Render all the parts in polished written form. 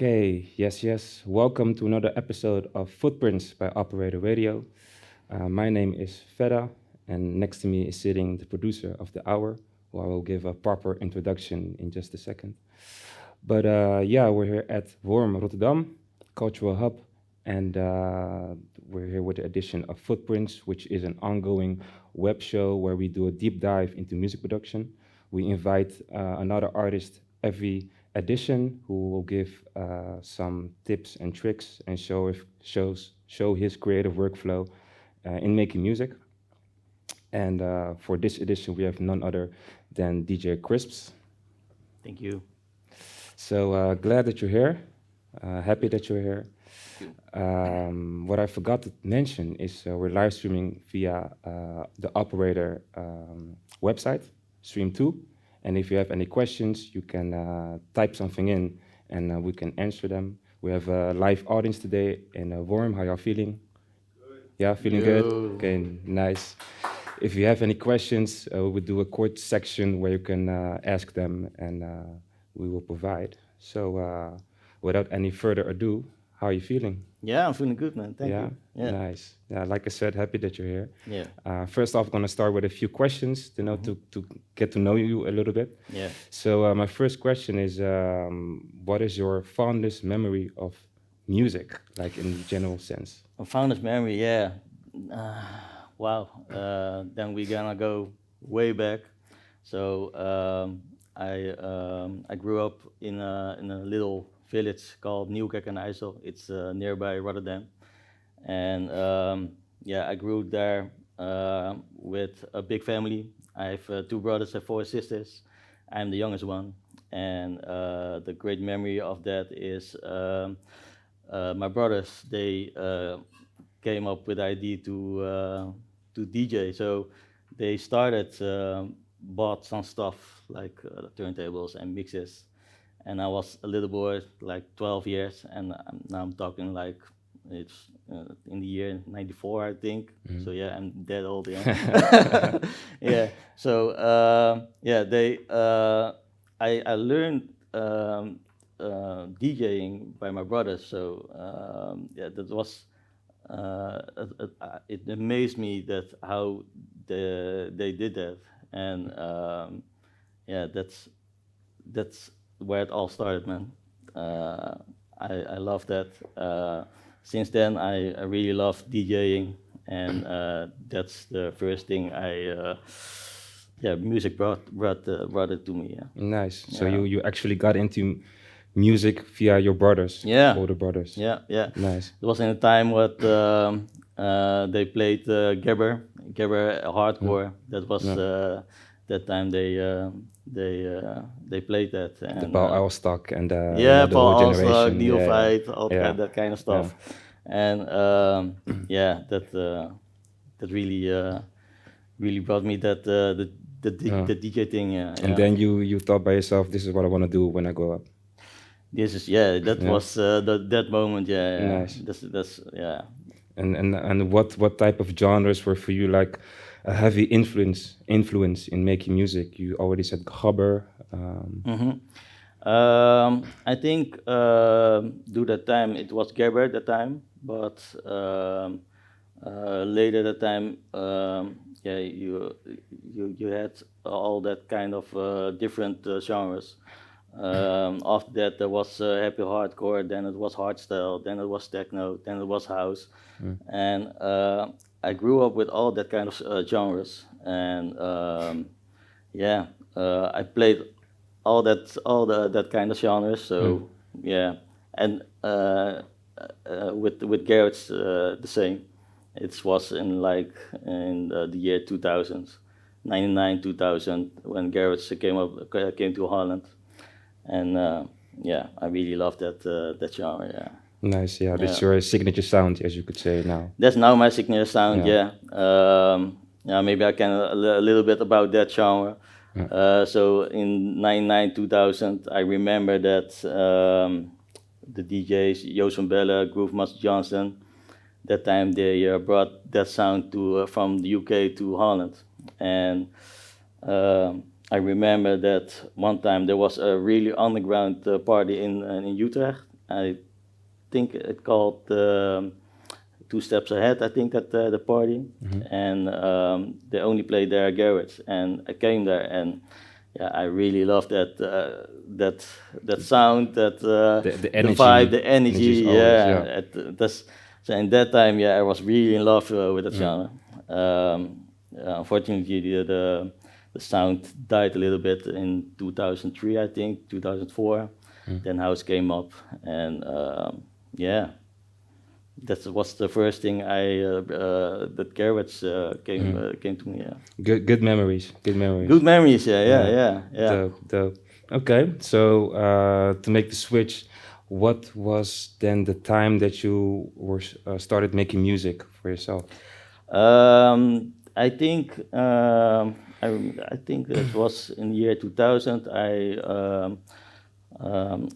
Okay, yes, yes. Welcome to another episode of Footprints by Operator Radio. My name is Feda, and next to me is sitting the producer of the hour, who I will give a proper introduction in just a second. But yeah, we're here at Worm Rotterdam, Cultural Hub, and we're here with the edition of Footprints, which is an ongoing web show where we do a deep dive into music production. We invite another artist every edition who will give some tips and tricks and show his creative workflow in making music. And for this edition, we have none other than DJ Crisps. Thank you. So glad that you're here. Happy that you're here. Thank What I forgot to mention is we're live streaming via the operator website, Stream 2. And if you have any questions, you can type something in and we can answer them. We have a live audience today in Worm. How y'all feeling? Yeah, feeling good? Yo. Okay, nice. If you have any questions, we will do a quick section where you can ask them and we will provide. So without any further ado, how are you feeling? Yeah, I'm feeling good, man. Thank Yeah, you. Yeah. nice. Yeah, like I said, happy that you're here. Yeah. First off, I'm gonna start with a few questions to know to get to know you a little bit. Yeah. So my first question is, what is your fondest memory of music, like in general sense? I found this memory. Yeah. Uh, wow. Then we're gonna go way back. So I grew up in a little village called Nieuwkerk aan IJssel. It's nearby Rotterdam, and yeah, I grew there with a big family. I have two brothers and four sisters. I'm the youngest one, and the great memory of that is my brothers. They came up with the idea to DJ. So they started bought some stuff like turntables and mixes, and I was a little boy, like 12 years, and now I'm talking like it's in the year '94, I think. So yeah, I'm that old, yeah. Yeah. So yeah, I learned DJing by my brothers. So yeah, that was it amazed me that how they did that, and yeah, that's where it all started, man. I love that. Since then, I really love DJing, and that's the first thing yeah, music brought it to me. Yeah. Nice. So Yeah. you actually got into music via your brothers, Yeah. older brothers. Yeah, yeah. Nice. It was in a time what they played Gerber hardcore. That was that time they played that. And, The Paul Elstak and yeah, the whole Paul generation. Alstak, Yeah, yeah. Neophyte, all Yeah. that kind of stuff. And yeah, that really brought me that the DJ thing. Yeah, And yeah. then you thought by yourself, this is what I want to do when I grow up. This is yeah. That was that moment. Yeah, yeah. Nice. That's yeah. And what type of genres were for you like a heavy influence in making music? You already said gabber. I think do that time it was Gerber at the time, but later that time, yeah, you had all that kind of different genres. After that, there was happy hardcore, then it was hardstyle, then it was techno, then it was house, and I grew up with all that kind of genres, and yeah, I played all that kind of genres. So yeah, and with Garrett's the same. It was in like in the year 2000, 99, 2000 when Garrett's came to Holland, and yeah, I really love that genre. Yeah. Nice, yeah. That's Yeah. your signature sound, as you could say now. That's now my signature sound. Yeah. Yeah. Yeah. Maybe I can a little bit about that genre. So in 99, 2000, I remember that the DJs, Joost van Belle, Groove Master Johnson, that time they brought that sound to from the UK to Holland, and I remember that one time there was a really underground party in Utrecht, I think it called Two Steps Ahead. I think at the party, and they only played their garage, and I came there, and yeah, I really love that that sound, The the energy, vibe, the energy is energy. always, Yeah, yeah. that's so. In that time, yeah, I was really in love with that Mm. genre. Unfortunately, the sound died a little bit in 2003, I think, 2004. Mm. Then house came up, and yeah, that was the first thing that garage came to me. Yeah. Good memories. Good memories. Good memories. Yeah, yeah, Yeah. yeah, yeah. Dope, dope. Okay, so to make the switch, what was then the time that you were started making music for yourself? I think I think it was in the year 2000.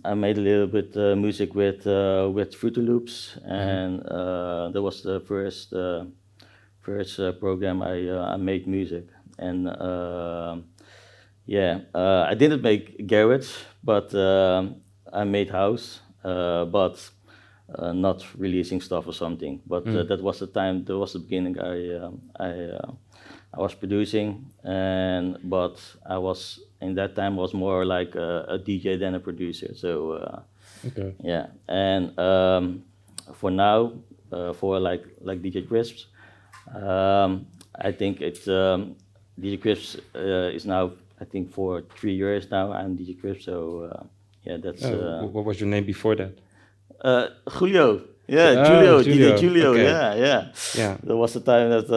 I made a little bit music with Fruity Loops, and that was the first program I made music. And yeah, I didn't make garage, but I made house, but not releasing stuff or something. But that was the time. That was the beginning. I was producing, and but I was in that time was more like a DJ than a producer. So Okay. yeah, and for now, for like DJ Crisps, I think it's DJ Crisps is now, I think, for 3 years now. I'm DJ Crisps, so yeah, that's What was your name before that? Julio. Yeah, Oh, Julio, Julio. DJ Julio. Okay. Yeah, yeah. Yeah. That was the time that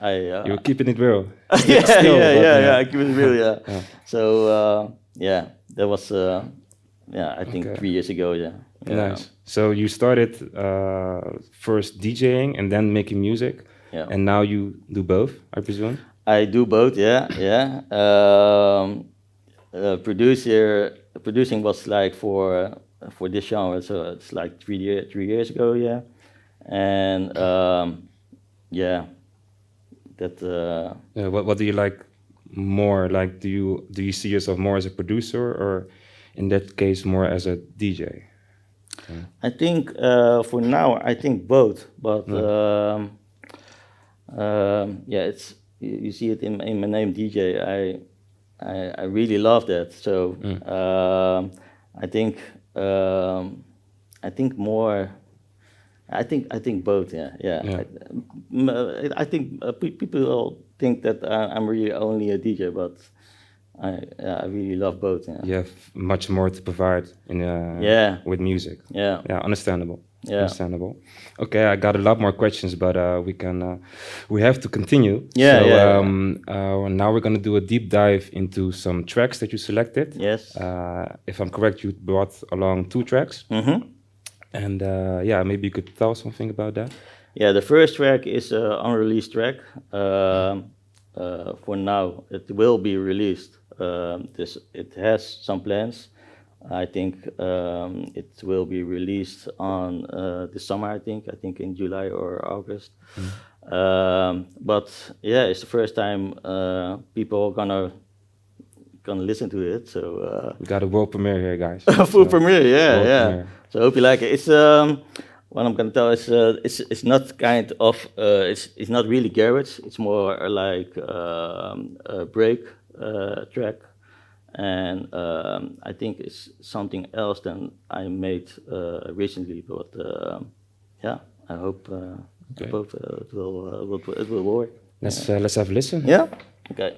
I. You were keeping it real. Yeah, Still, yeah, but yeah, yeah. I keep it real. Yeah. Yeah. So yeah, that was yeah, I think Okay. 3 years ago. Yeah. Yeah. Nice. So you started first DJing and then making music, Yeah. and now you do both, I presume. I do both. Yeah, yeah. Producing was like for this genre, so it's like 3 years ago. Yeah, and yeah, that. What do you like more? Like, do you see yourself more as a producer, or in that case, more as a DJ? I think for now, I think both, but yeah, it's you see it in my name, DJ. I really love that. So I think I think more. I think both. Yeah, yeah. Yeah. I think people all think that I'm really only a DJ, but I really love both. Yeah. You have much more to provide in Yeah. with music. Yeah. Yeah, understandable. Yeah. Understandable. Okay, I got a lot more questions, but we have to continue. Yeah, So yeah, now we're gonna do a deep dive into some tracks that you selected. Yes. If I'm correct, you brought along 2 tracks, Mm-hmm. and yeah, maybe you could tell something about that. Yeah, the first track is an unreleased track. For now, it will be released. It has some plans. I think it will be released on this summer. I think in July or August. But yeah, it's the first time people are gonna listen to it. So We got a world premiere here, guys. full So, premiere, yeah, world yeah. premiere. So I hope you like it. It's what I'm gonna tell is it's not kind of it's not really garage. It's more like a break track, and I think it's something else than I made recently. But yeah, I hope Okay. it will work. Let's have a listen. Yeah. Okay.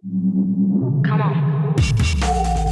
Come on.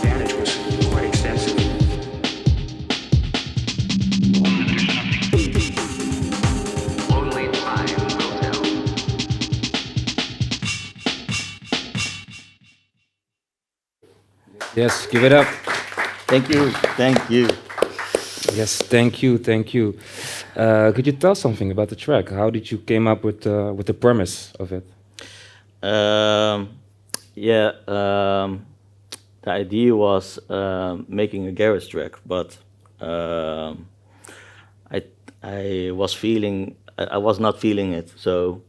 Damage was quite extensive. Only time will tell. Yes, give it up. Thank you, thank you. Yes, thank you, thank you. Could you tell something about the track? How did you came up with the premise of it? Um, yeah, the idea was making a garage track, but um, I was feeling I was not feeling it, so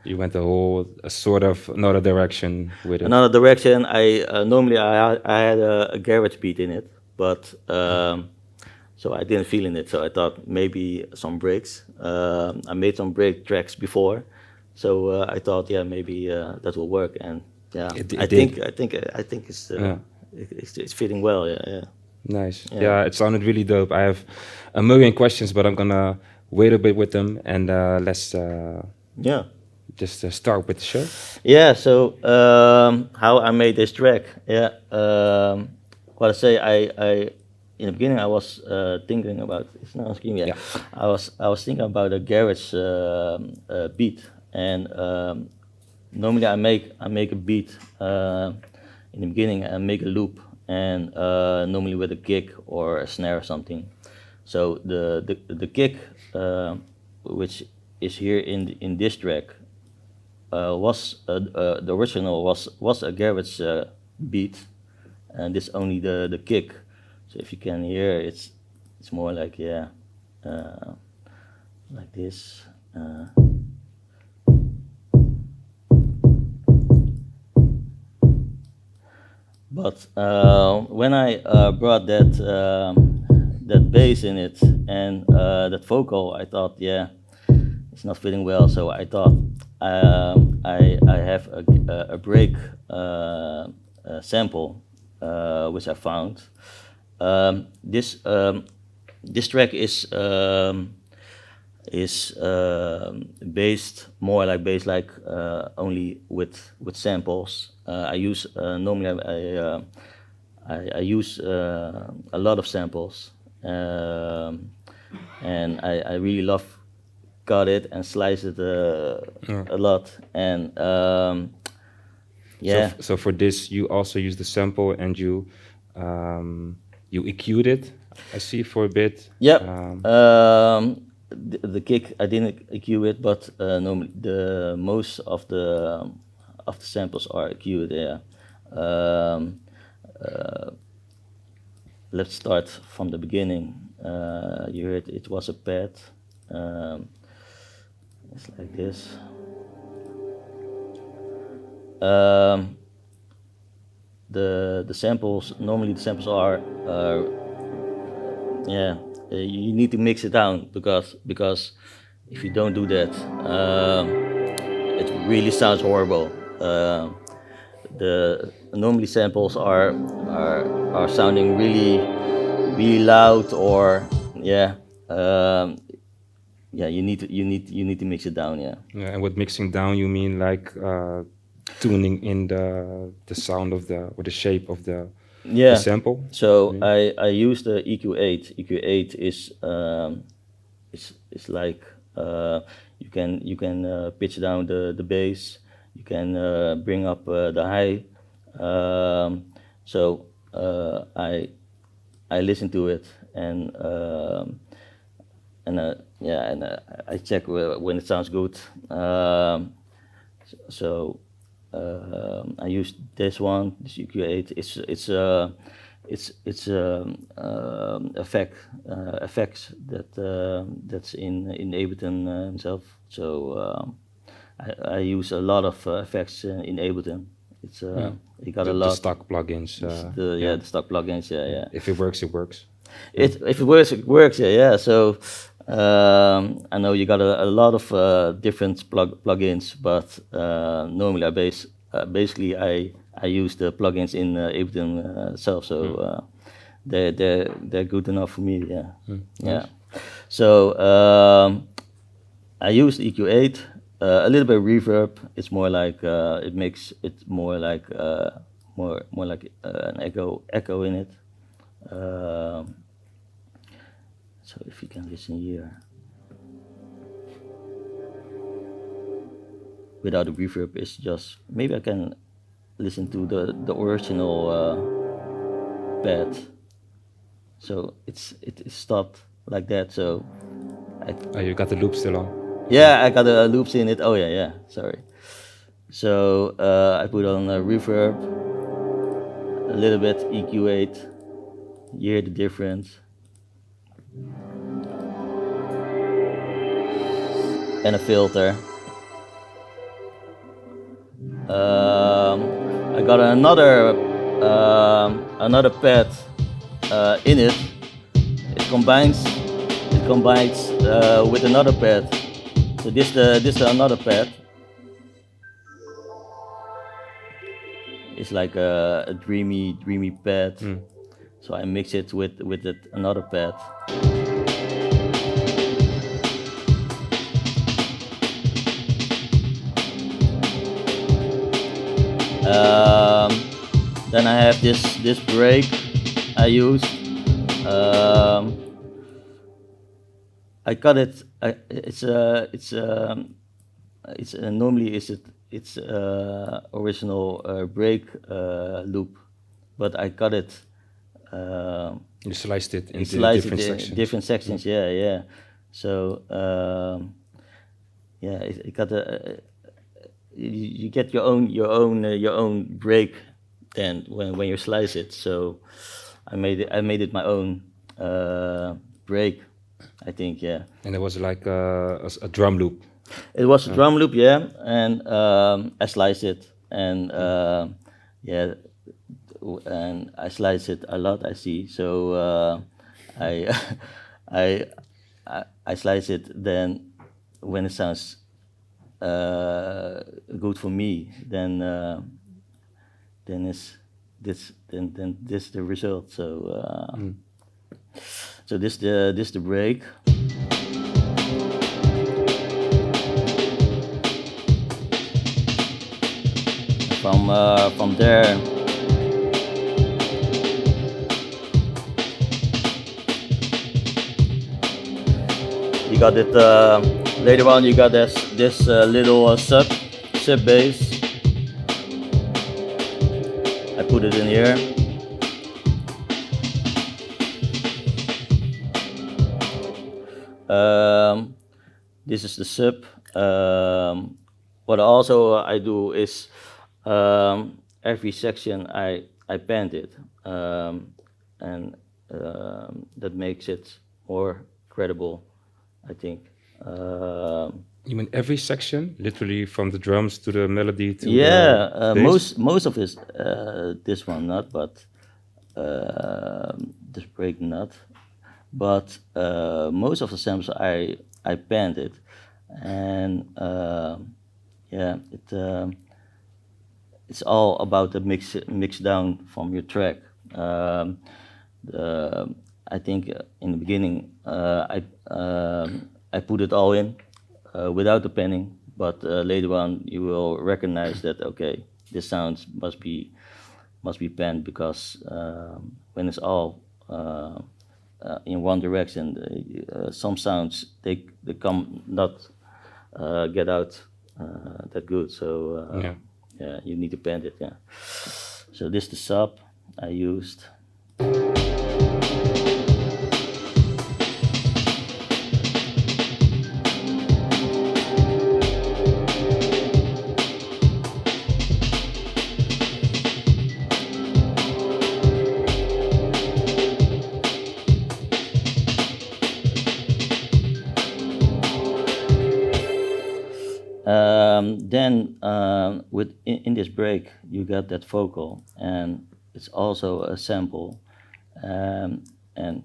You went a sort of another direction with it. another direction. I normally I had a garage beat in it, but so I didn't feel in it. So I thought maybe some breaks. I made some break tracks before, so I thought maybe that will work. And yeah, It I did. think it's Yeah. it's fitting well. Yeah. Nice. Yeah. Yeah, it sounded really dope. I have a million questions, but I'm gonna wait a bit with them and let's Yeah. just start with the show. Yeah, so how I made this track. Yeah, what I say, I in the beginning I was thinking about it's not on screen yet. Yeah. I was thinking about a garage beat, and normally I make a beat in the beginning and make a loop, and normally with a kick or a snare or something. So the kick, which is here in this track, was the original was a garage beat, and this only the kick. So if you can hear, it's more like like this. But when I brought that bass in it and that vocal, I thought, it's not fitting well. So I thought I have a break sample which I found. This track is based more like only with samples. I use normally I use a lot of samples, and I really love cut it and slice it a lot, and yeah. So for this, you also use the sample and you EQ'd it. I see for a bit. Yep. Um, The kick I didn't EQ it, but normally the most of the samples are EQ'd. Yeah. Let's start from the beginning. You heard it was a pad. It's like this. The samples normally the samples are you need to mix it down because if you don't do that, it really sounds horrible. The normally samples are sounding really loud, or you need to mix it down. Yeah. Yeah, and with mixing down, you mean like tuning in the sound of the or the shape of the Yeah. a sample? So I use the EQ8. EQ8 is like you can pitch down the bass, you can bring up the high. So I listen to it and I check when it sounds good. So I use this one, this EQ8. It's effects that's in Ableton himself. So I use a lot of effects in Ableton. It's you got a The lot. stock plugins. The stock plugins. Yeah. If it works, it works. If it works, it works. Yeah. So I know you got a lot of different plugins, but normally basically I use the plugins in Ableton itself. So they're good enough for me. Yeah. Yeah. So I use EQ8, a little bit of reverb. It's more like it makes it more like an echo in it. So if you can listen here, without the reverb, it's just maybe I can listen to the original pad. So it stopped like that. So Oh, you got the loop still on? yeah, I got loops in it. Oh yeah. Sorry. So I put on a reverb, a little bit EQ8. You hear the difference. And a filter. I got another pad in it. It combines with another pad. So this another pad. It's like a dreamy pad. So I mix it with another pad. Then I have this break I use. I cut it. It's normally it's original break loop, but I cut it. You sliced it into Slice different it in sections. different sections. Yeah. So yeah, it got you get your own break then when you slice it. So I made it my own break, I think. Yeah. And it was like a drum loop. It was a drum loop, yeah, and I sliced it, and yeah, and I slice it a lot. I see, so I I slice it. Then when it sounds good for me, then is this the result. So so this the break. From there, you got it. Later on, you got this little sub bass. I put it in here. This is the sub. What also I do is every section I bend it, and that makes it more credible, I think. You mean every section, literally from the drums to the melody to Yeah, the bass? most of this this one not, but this break not, but most of the samples I bend it, and yeah, it's all about the mix down from your track. I think in the beginning I put it all in without the panning, but later on you will recognize that okay, this sounds must must be panned because when it's all in one direction, some sounds they come not get out that good. So Yeah. yeah, you need to pan it. Yeah. So this the sub I used. Then in this break you got that vocal, and it's also a sample, and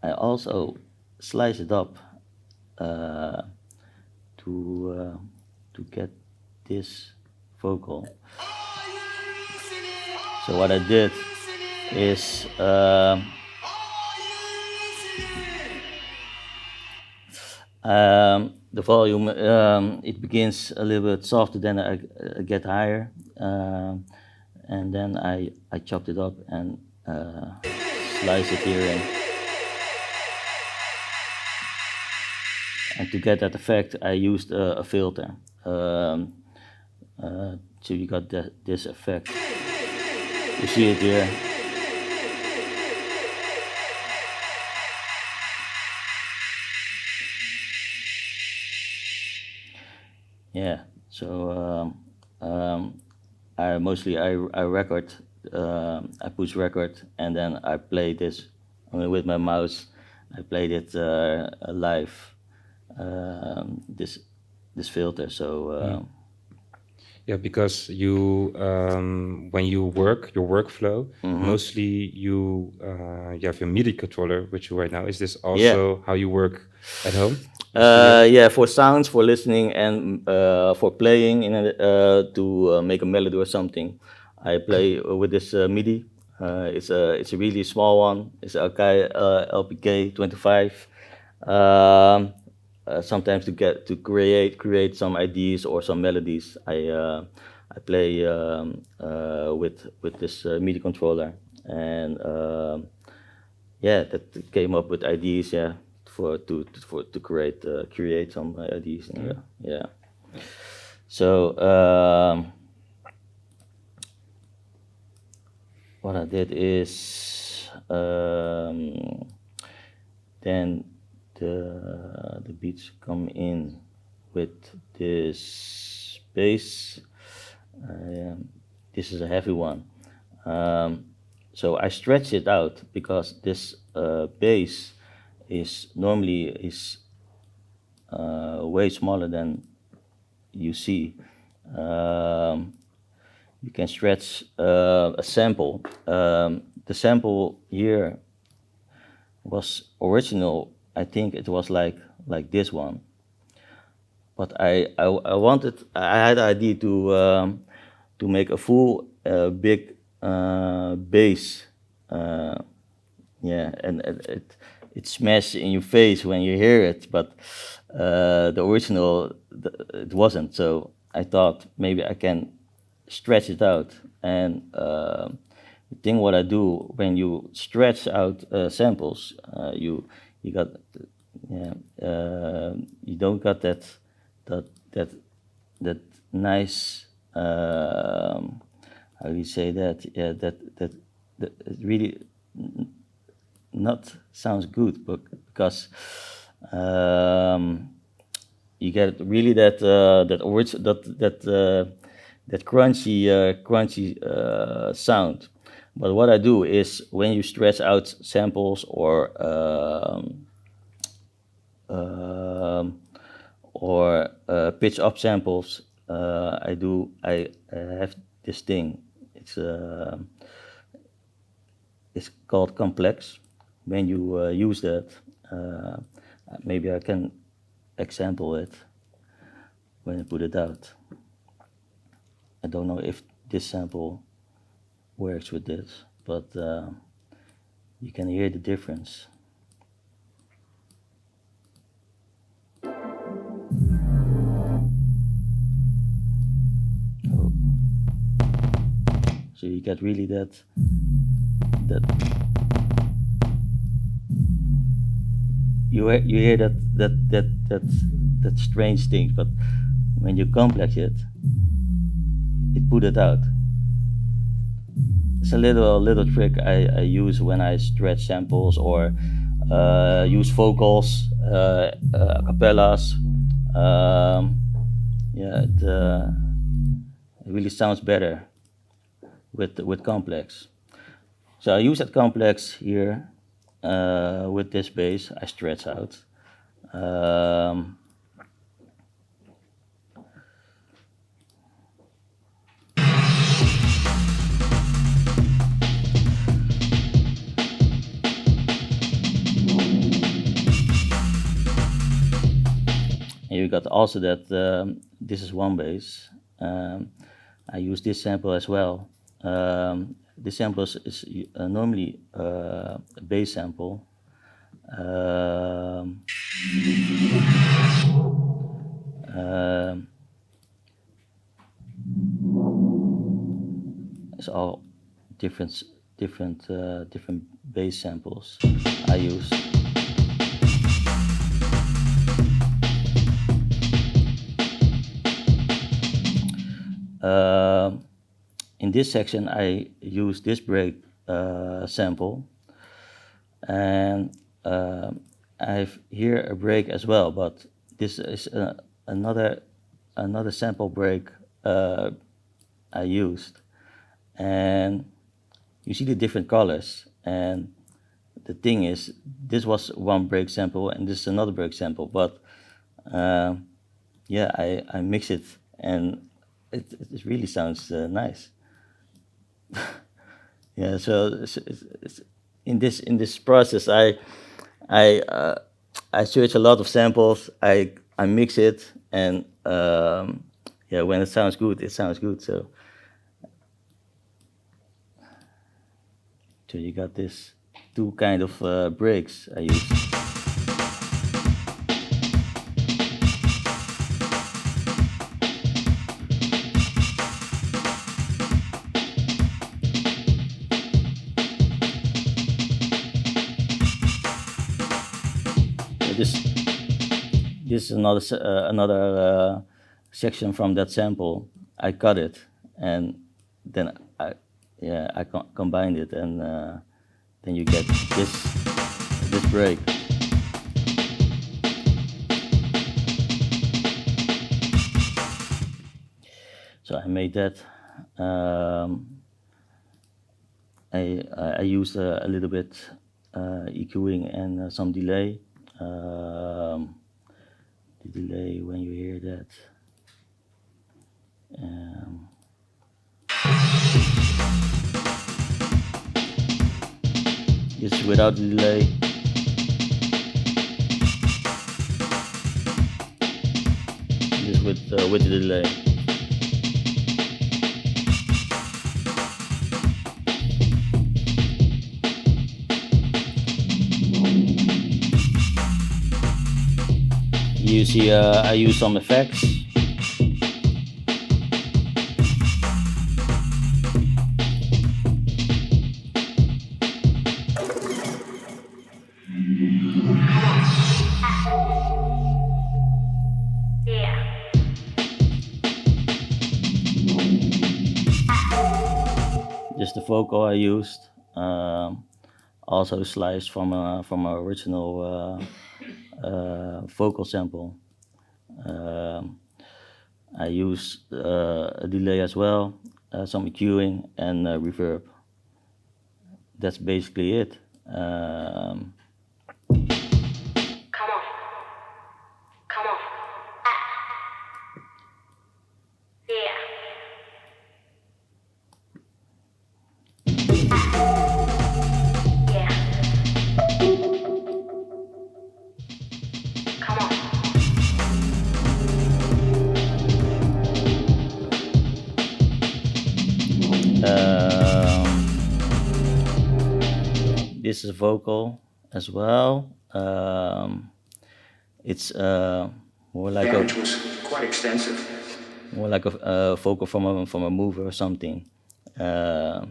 I also slice it up to get this vocal. So what I did is the volume it begins a little bit softer, then I get higher, and then I chopped it up and slice it here and to get that effect I used a filter, so you got this effect. You see it here. Yeah, so I mostly I record, I push record, and then I play this with my mouse. I played it live, this filter. So Yeah, because you when you work your workflow, mostly you have a MIDI controller with you right now. Is this also how you work at home? yeah, for sounds, for listening, and for playing to make a melody or something, I play with this MIDI. It's a really small one. It's a LPK 25. Sometimes to create some ideas or some melodies, I play with this MIDI controller, and yeah, that came up with ideas. Yeah, to create some ideas. Yeah. So what I did is then the beats come in with this bass. This is a heavy one, so I stretch it out because this bass is normally way smaller than you see. You can stretch a sample. The sample here was original. I think it was like this one, but I wanted. I had the idea to make a full big bass. Yeah, and it smashes in your face when you hear it, but the original it wasn't. So I thought maybe I can stretch it out, and the thing what I do when you stretch out samples, you got you don't got that nice how do you say that, yeah, that it really not sounds good, but because you get really that crunchy sound. But what I do is when you stretch out samples or pitch up samples, I have this thing. It's called complex. When you use that, maybe I can example it when I put it out. I don't know if this sample works with this, but you can hear the difference. Oh. So you get really that you hear that strange thing, but when you complex it put it out. It's a little trick I use when I stretch samples or use vocals, acapellas. Yeah, it really sounds better with complex. So I use that complex here with this bass. I stretch out. And you got also that this is one bass. I use this sample as well. This sample is normally a bass sample. It's all different bass samples I use. In this section, I use this break sample, and I've here a break as well, but this is another sample break I used, and you see the different colors. And the thing is, this was one break sample, and this is another break sample, but yeah, I mix it, and it really sounds nice. Yeah, so it's in this process, I search a lot of samples. I mix it, and yeah, when it sounds good, it sounds good. So you got this two kind of breaks I use. This is another section from that sample. I cut it, and then I combined it, and then you get this break. So I made that. I used a little bit EQing and some delay. The delay when you hear that. Just without the delay. Just with the delay. You see, I use some effects. Just the vocal I used, also sliced from a original vocal sample. I use a delay as well, some EQing and reverb. That's basically it. This is vocal as well. It's more like Damage was quite extensive. a vocal from a movie or something. Uh,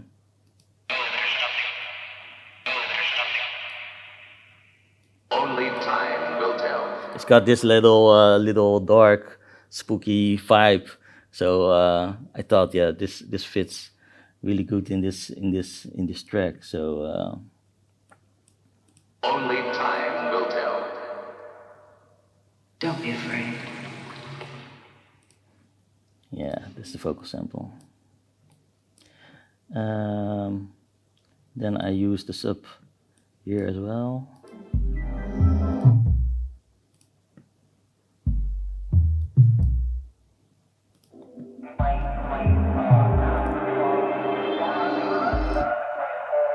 Only time will tell. it's got this little dark, spooky vibe. So I thought, yeah, this fits really good in this track. So Only time will tell. Don't be afraid. yeah, that's the vocal sample. Then I use the sub here as well.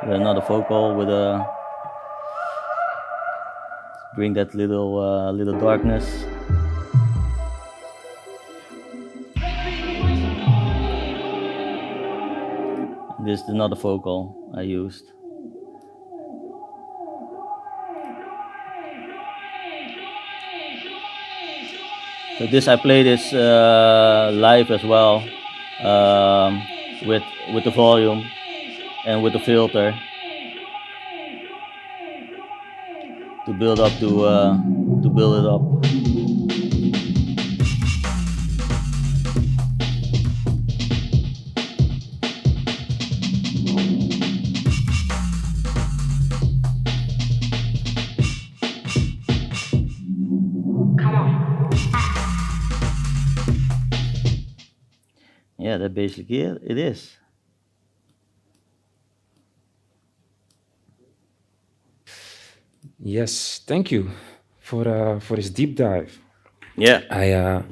With another vocal with a bring that little darkness. This is another vocal I used. So this I play this live as well, with the volume and with the filter to build it up. Come on. Yeah, that basically it is. Yes, thank you for this deep dive. Yeah.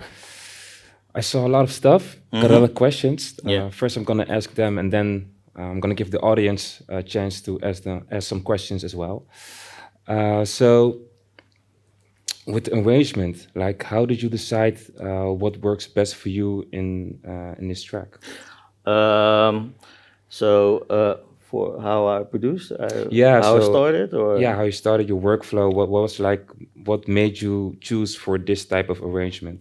I saw a lot of stuff. Got a lot of questions. Yeah. First, I'm gonna ask them, and then I'm gonna give the audience a chance to ask some questions as well. So, with arrangement, like, how did you decide what works best for you in this track? For how I produce, Yeah, how I so- started, or Yeah, how you started your workflow. What was like? What made you choose for this type of arrangement?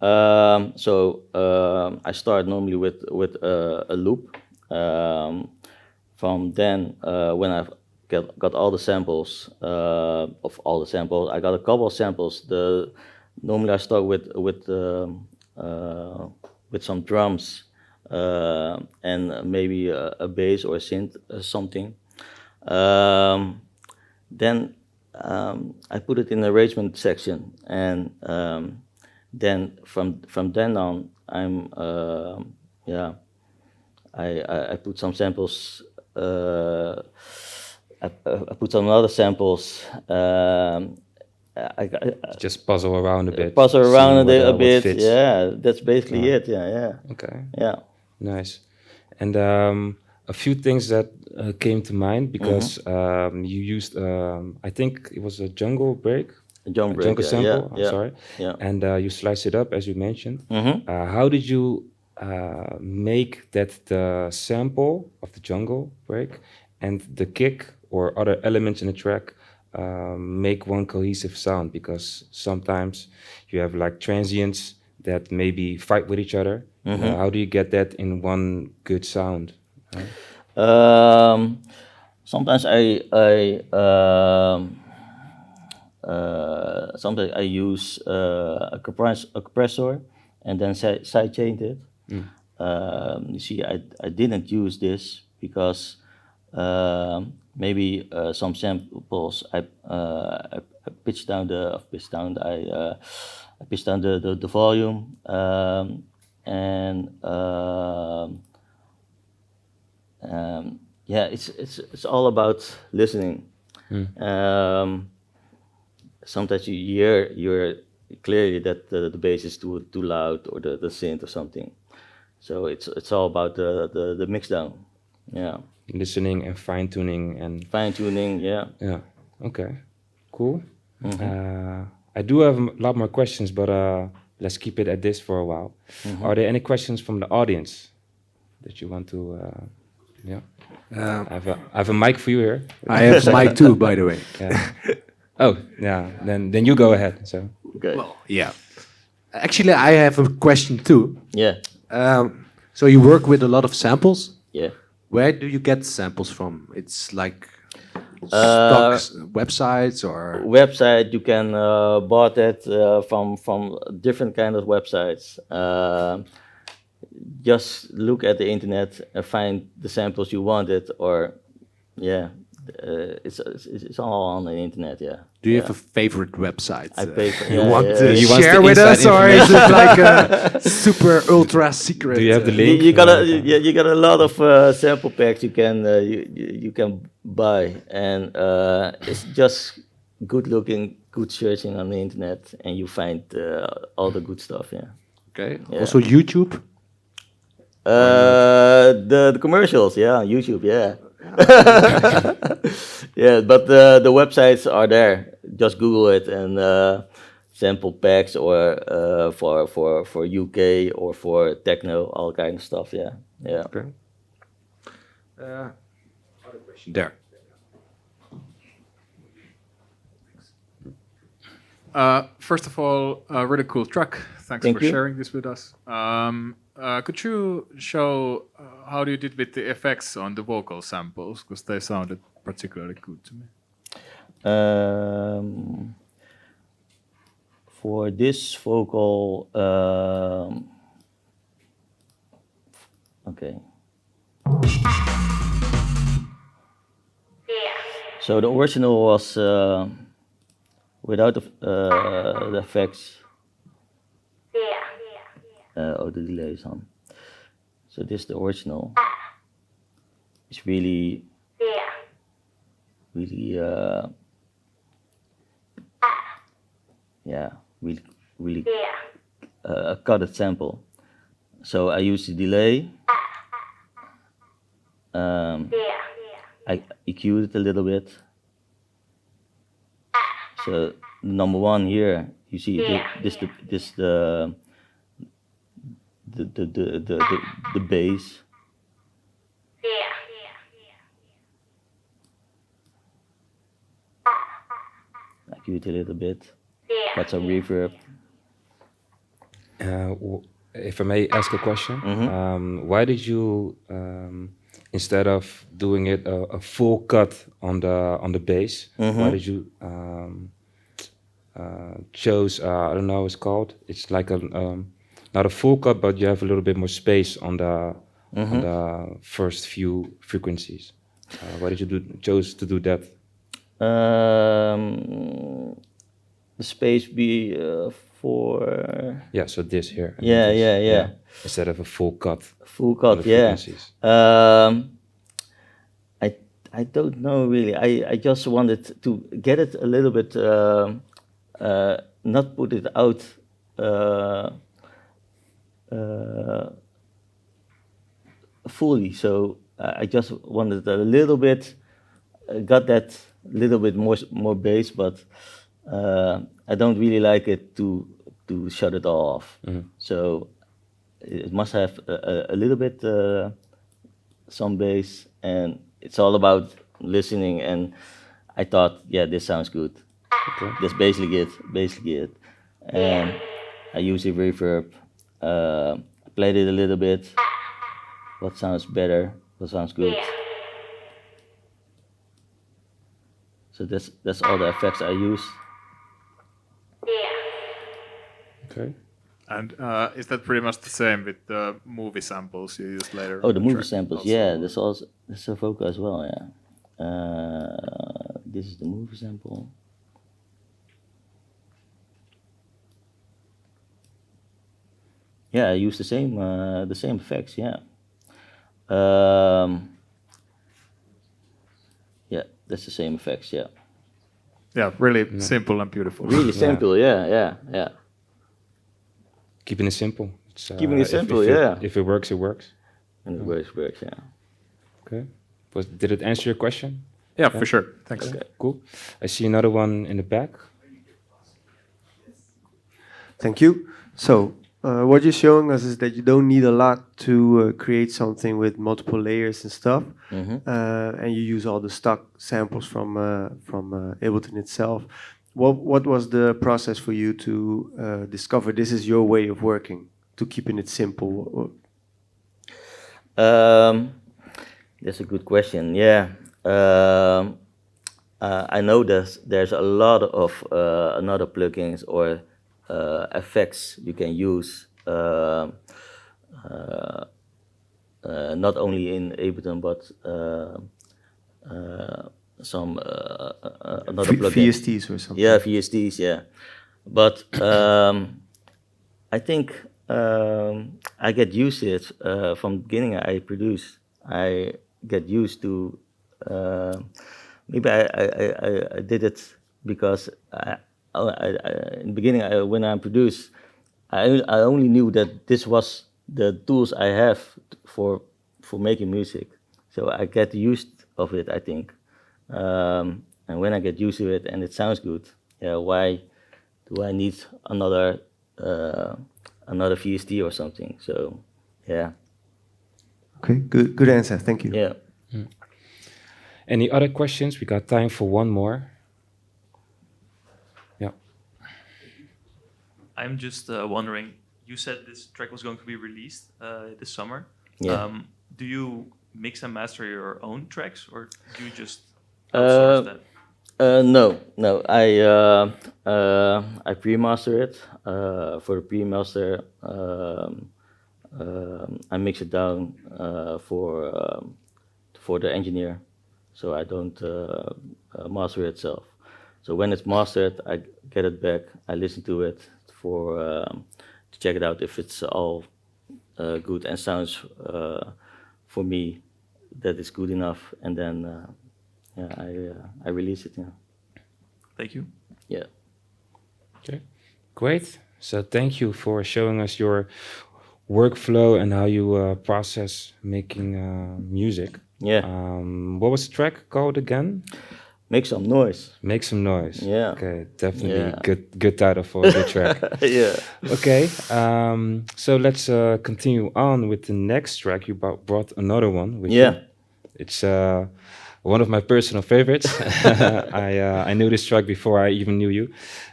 I start normally with a loop. From then, when I've got all the samples of all the samples, I got a couple of samples. Normally I start with some drums and maybe a bass or a synth or something. Then I put it in the arrangement section, and then from then on, I put some samples. I put some other samples. I Just puzzle around a bit. puzzle see around what, a what bit. fits. Yeah, that's basically it. Yeah, Okay. yeah. Nice. And a few things that came to mind because you used, I think it was a jungle break, A jungle break. jungle Yeah, sample. yeah, I'm sorry. yeah. And you slice it up as you mentioned. Mhm. How did you make that the sample of the jungle break and the kick or other elements in the track make one cohesive sound? Because sometimes you have like transients that maybe fight with each other. How do you get that in one good sound? Sometimes sometimes I use a compressor and then sidechain it. You see, I didn't use this because maybe some samples I pitched down the volume, yeah, it's all about listening. Sometimes you hear clearly that the bass is too loud, or the synth or something. So it's all about the mix down. Yeah, Listening and fine tuning and fine tuning. Yeah. yeah. Okay. Cool. I do have a lot more questions, but let's keep it at this for a while. Are there any questions from the audience that you want to? Yeah. I have a mic for you here. I have mic too, by the way. Yeah. Oh, yeah. Then you go ahead. So. Okay. Yeah. Actually, I have a question too. Yeah. So you work with a lot of samples. Yeah. Where do you get samples from? It's like stocks, websites, or Website you can bought it from different kind of websites. Just look at the internet and find the samples you wanted, or yeah, it's all on the internet. Yeah. do you have a favorite website I pay for, you yeah, want yeah, to yeah. You want share the with inside us, or is it like a super ultra secret? Do you have the uh, link? You got you got a lot of sample packs you can you can buy, and it's just good looking, good searching on the internet, and you find all the good stuff. Yeah. Okay. Yeah. Also YouTube. The commercials, yeah, YouTube, yeah. Yeah, but the websites are there. Just Google it, and sample packs, or for UK or for techno, all kind of stuff. Yeah, yeah. Okay. There. First of all, a really cool track. Thanks Thank for you. sharing this with us. Could you show how you did with the effects on the vocal samples? Because they sounded particularly good to me. For this vocal, okay. So the original was without the effects. Oh, the delay is on. So this is the original. It's really, really, yeah, really a cutted sample. So I use the delay. I EQ'd it a little bit. So number one here, you see the bass. I EQ'd it a little bit. Got some reverb. If I may ask a question, why did you, instead of doing it a full cut on the bass, why did you chose I don't know what it's called? It's like a not a full cut, but you have a little bit more space on the first few frequencies. Why did you chose to do that? The space be for Yeah, so this here. and Yeah, this, yeah. Instead of a full cut. full on cut. the Yeah. frequencies. I don't know really. I just wanted to get it a little bit, not put it out fully. So I just wanted a little bit, got that little bit more bass, but I don't really like it to shut it all off. So it must have a little bit some bass, and it's all about listening. And I thought, yeah, this sounds good. That's basically it. And I use a reverb. I played it a little bit. What sounds better? What sounds good? So that's all the effects I use. Okay. And is that pretty much the same with the movie samples you used later? Oh, on the movie track samples. also? Yeah, that's a vocal as well. Yeah. This is the movie sample. Yeah, I use the same effects. Yeah. Yeah, that's the same effects. Yeah. Yeah, really simple and beautiful. Really simple. Yeah. Keeping it simple. It's, Keeping it if- simple, if it- yeah. If it works, it works. And it works. Yeah. Okay. Did it answer your question? Yeah, for sure. Thanks. Okay, cool. I see another one in the back. Thank you. So, what you're showing us is that you don't need a lot to create something with multiple layers and stuff, and you use all the stock samples from Ableton itself. What was the process for you to discover this is your way of working, to keeping it simple? That's a good question. Yeah. I know there's a lot of another plugins or effects you can use, not only in Ableton but some another plugin. VSTs or something. Yeah, VSTs. Yeah, but I think I get used to it from the beginning. I get used to. Maybe I did it because in the beginning when I produced, I only knew that this was the tools I have for making music. So I get used of it, I think. And when I get used to it and it sounds good, yeah, why do I need another VST or something? So yeah, Okay, good answer. Thank you. yeah. Any other questions? We got time for one more. Yeah. I'm just wondering, you said this track was going to be released this summer. Yeah. Do you mix and master your own tracks, or do you just outsource that? No. I pre-master it. For the pre-master, I mix it down for the engineer, so I don't master it itself. So when it's mastered, I get it back. I listen to it to check it out if it's all good and sounds for me that is good enough, and then I release it. Yeah. Thank you. Yeah. Okay, great. So thank you for showing us your workflow and how you process making music. Yeah. What was the track called again? Make some noise. Make some noise. Yeah. Okay, definitely Yeah. good title for a good track. Yeah. Okay, so let's continue on with the next track. You brought another one. With Yeah. you. It's one of my personal favorites. I knew this track before I even knew you.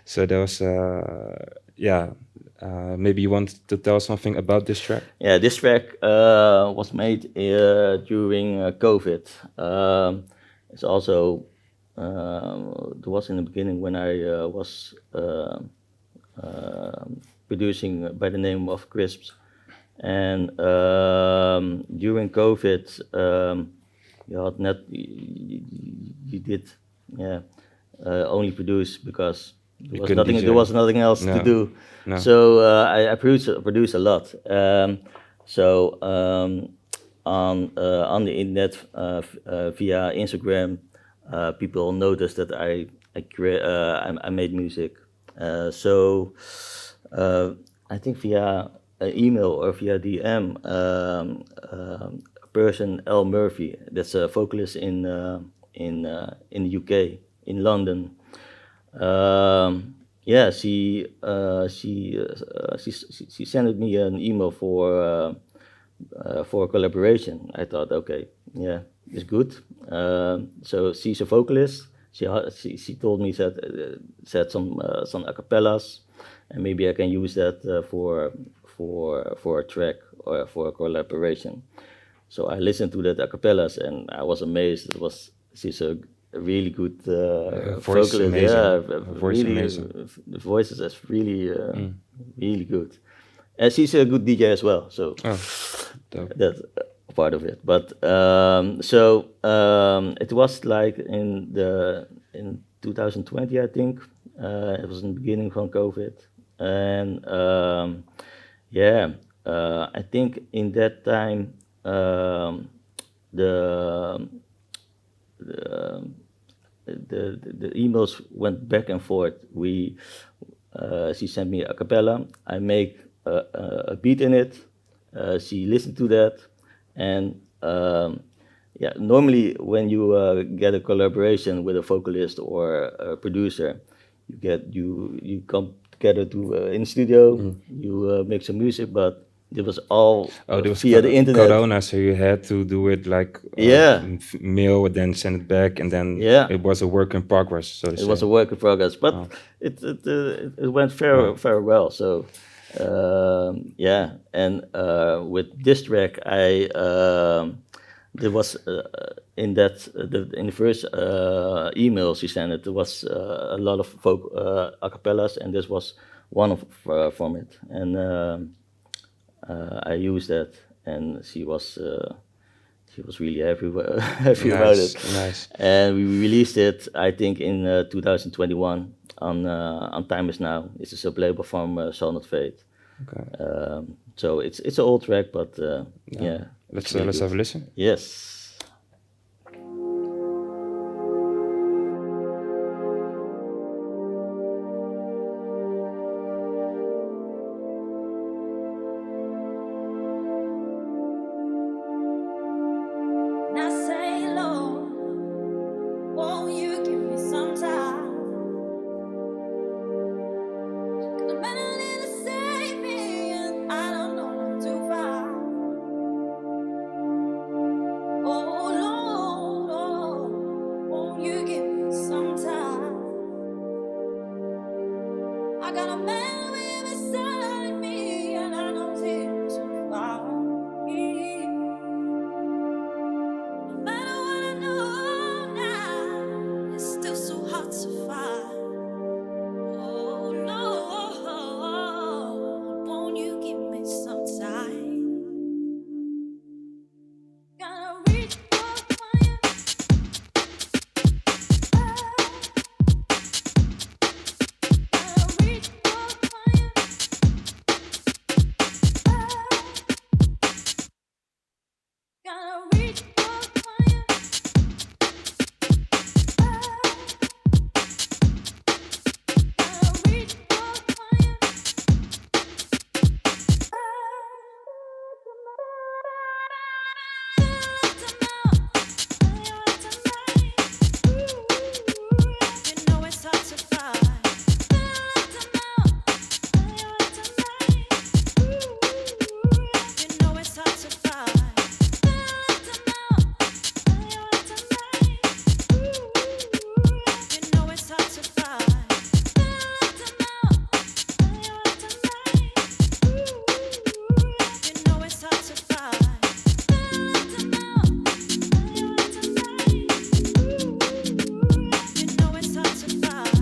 So there was, maybe you want to tell something about this track? Yeah, this track was made during COVID. It's also it was in the beginning when I was producing by the name of Crisps, and during COVID, you did only produce because there was couldn't nothing. DJ. There was nothing else No. to do. No. So I produce a lot. On the internet via Instagram, people noticed that I made music. I think via email or via DM, a person L Murphy, that's a vocalist in the UK, in London. She sent me an email for a collaboration. I thought, okay, yeah, it's good. So she's a vocalist. She told me said some acapellas, and maybe I can use that for a track or for a collaboration. So I listened to that acapellas and I was amazed. She's a really good voice vocalist. amazing. Yeah, Voice really, amazing. the voice is really really good. And she's a good DJ as well. So Oh, dope. that's a part of it. But it was like in 2020, I think. It was in the beginning from COVID, and I think in that time the emails went back and forth. She sent me a cappella. I make a beat in it. She listened to that, and normally when you get a collaboration with a vocalist or a producer, you come together in the studio. You make some music, but it was all Oh, there was via the internet. Corona, so you had to do it like mail, and then send it back, and then it was a work in progress. So to It say. was a work in progress, but it went very well. So and with this track, there was in that in the first email she sent it. There was a lot of acapellas, and this was one of from it. And I used that, and she was really happy about it. Nice. And we released it, I think, in 2021 on Time Is Now. It's a sub-label from Shall Not Fade. Okay. So it's an old track, but yeah. Let's it's really have a good. listen. Yes. Now say, Lord, won't you give me some time? 'Cause I'm ready to save me, and I don't know what to find. Oh Lord, Lord, won't you give me some time? I got a man with beside me, and I know him to find. No matter what I know now, it's still so hard to find. Oh Lord, won't you give me some time? Gotta reach for fire. Gotta reach for fire. Gotta reach for fire. Gotta reach for fire. You know it's hard to find. You know it's hard to find. You know it's hard to find. You know it's hard to find.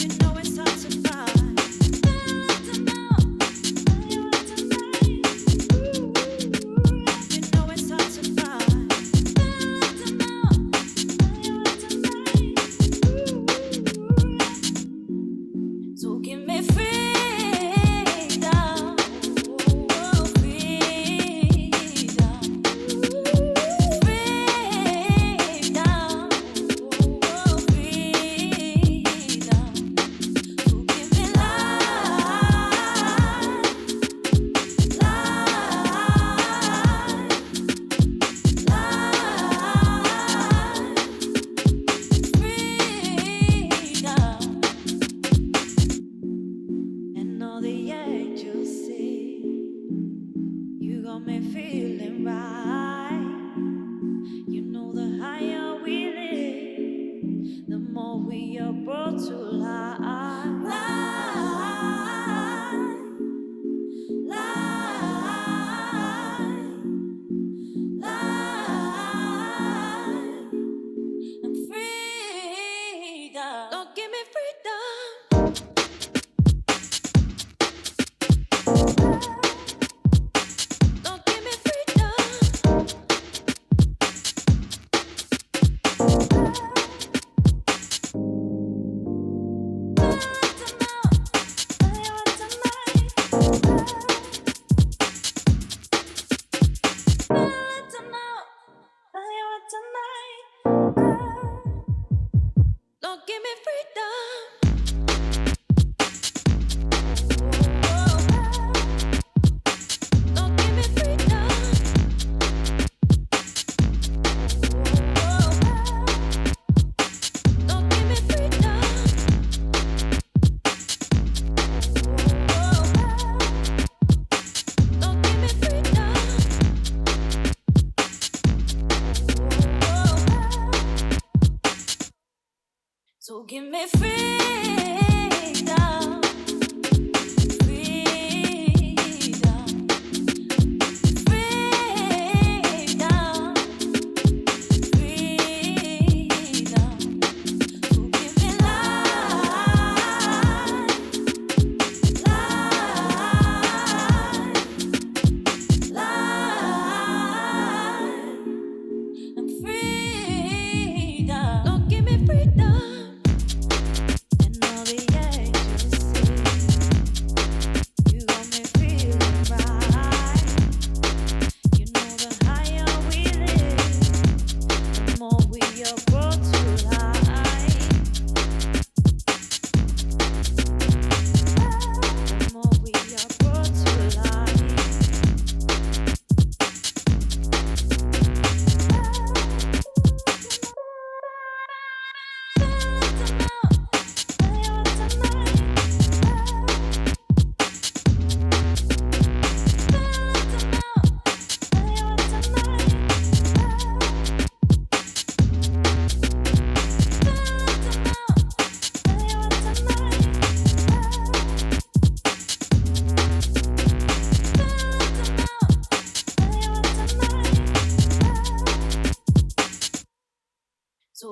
You know it's hard to find. You know it's hard to find. You know it's hard to find. So give me freedom, oh, freedom, freedom, oh, freedom. So give me life, freedom. And all the angels sing. You got me feeling right. You know the higher we live, the more we are brought to life. And freedom. Don't give me freedom. Don't give me freedom. Don't give me freedom. Don't give me freedom. Don't give me freedom. Don't give me freedom. So give me freedom. Freedom.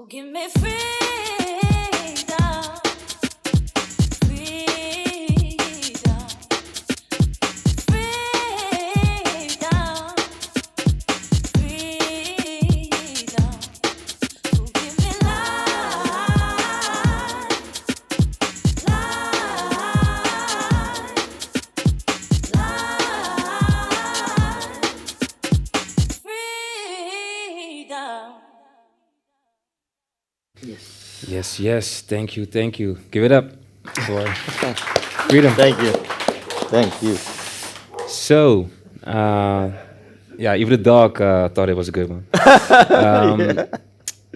give me freedom, freedom, freedom, freedom. So give me life, freedom. Yes, yes. Thank you, thank you. Give it up for freedom. Thank you. Thank you. So, yeah, even the dog thought it was a good one.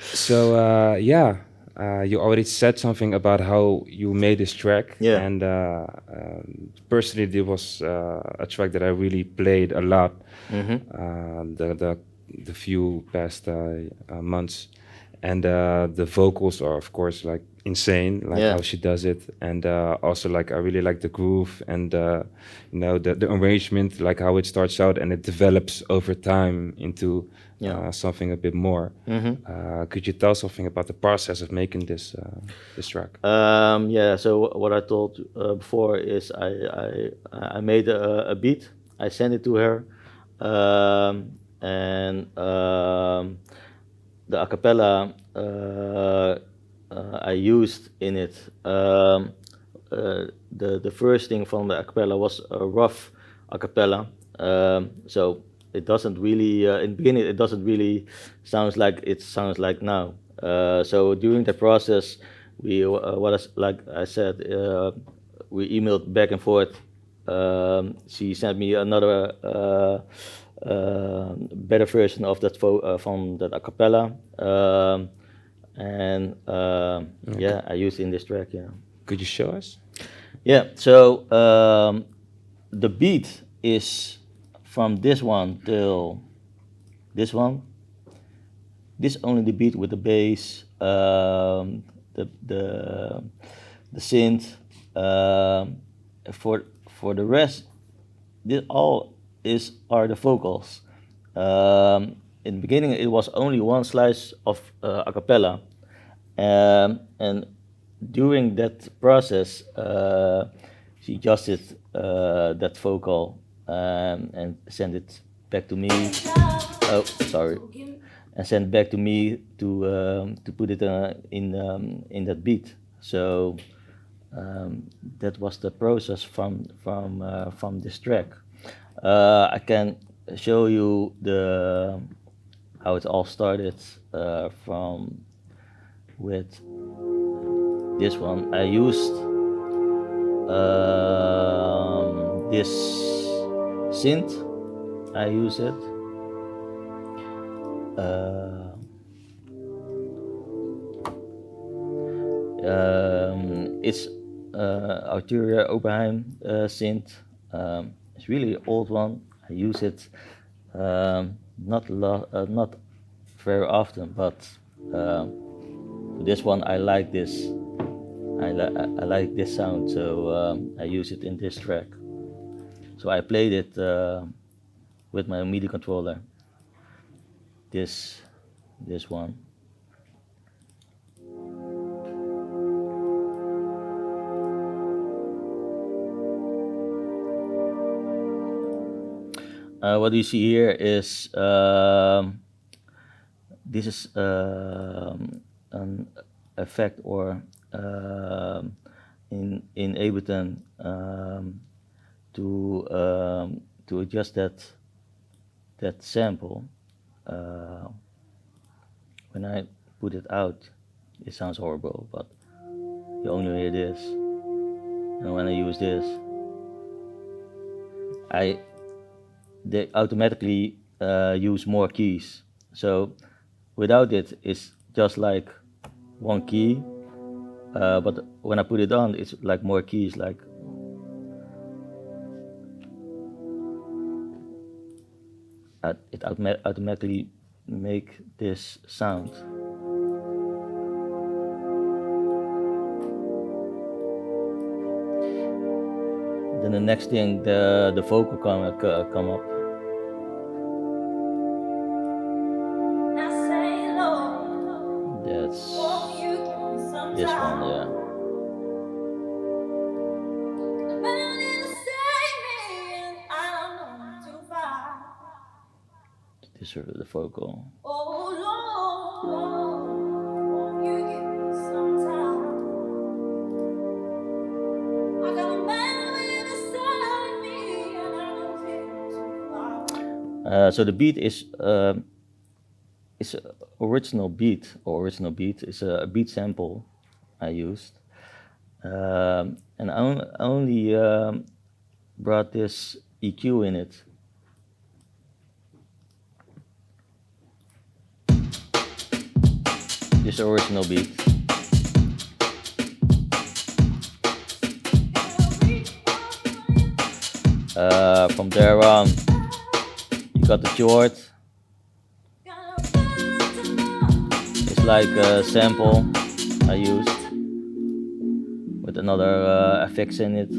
So, you already said something about how you made this track. Yeah. And personally, it was a track that I really played a lot the few past months. And the vocals are, of course, like insane, like Yeah. how she does it. And also, like, I really like the groove and, you know, the arrangement, like how it starts out and it develops over time into something a bit more. Could you tell something about the process of making this track? Yeah. So what I told before is I made a beat. I sent it to her, and the acapella I used in it. The first thing from the acapella was a rough acapella. So it doesn't really in the beginning it doesn't really sounds like now. So during the process, we like I said, we emailed back and forth. She sent me another better version of that from that acapella, and yeah, I used it in this track. Yeah. Could you show us? Yeah. So the beat is from this one till this one. This only the beat with the bass, the synth. For the rest, this all are the vocals. In the beginning, it was only one slice of a cappella, and during that process, she adjusted that vocal and sent it back to me. Oh, sorry. And sent back to me to put it in that beat. So that was the process from this track. I can show you how it all started with this one. I used this synth. I use it. It's Arturia Oberheim synth. It's really an old one. I use it not very often, but this one I like this. I like this sound, so I use it in this track. So I played it with my MIDI controller. This one. What you see here is this is an effect or in Ableton to adjust that sample. When I put it out, it sounds horrible, but you only hear this. And when I use this, they automatically use more keys. So without it, it's just like one key. But when I put it on, it's like more keys. Like it automatically make this sound. Then the next thing, the vocal come up. That's this one, yeah. This is the vocal. So the beat is a original beat, or original beat is a beat sample I used, and I only brought this EQ in it. This original beat. From there on, you got the chord. It's like a sample I used with another effects in it.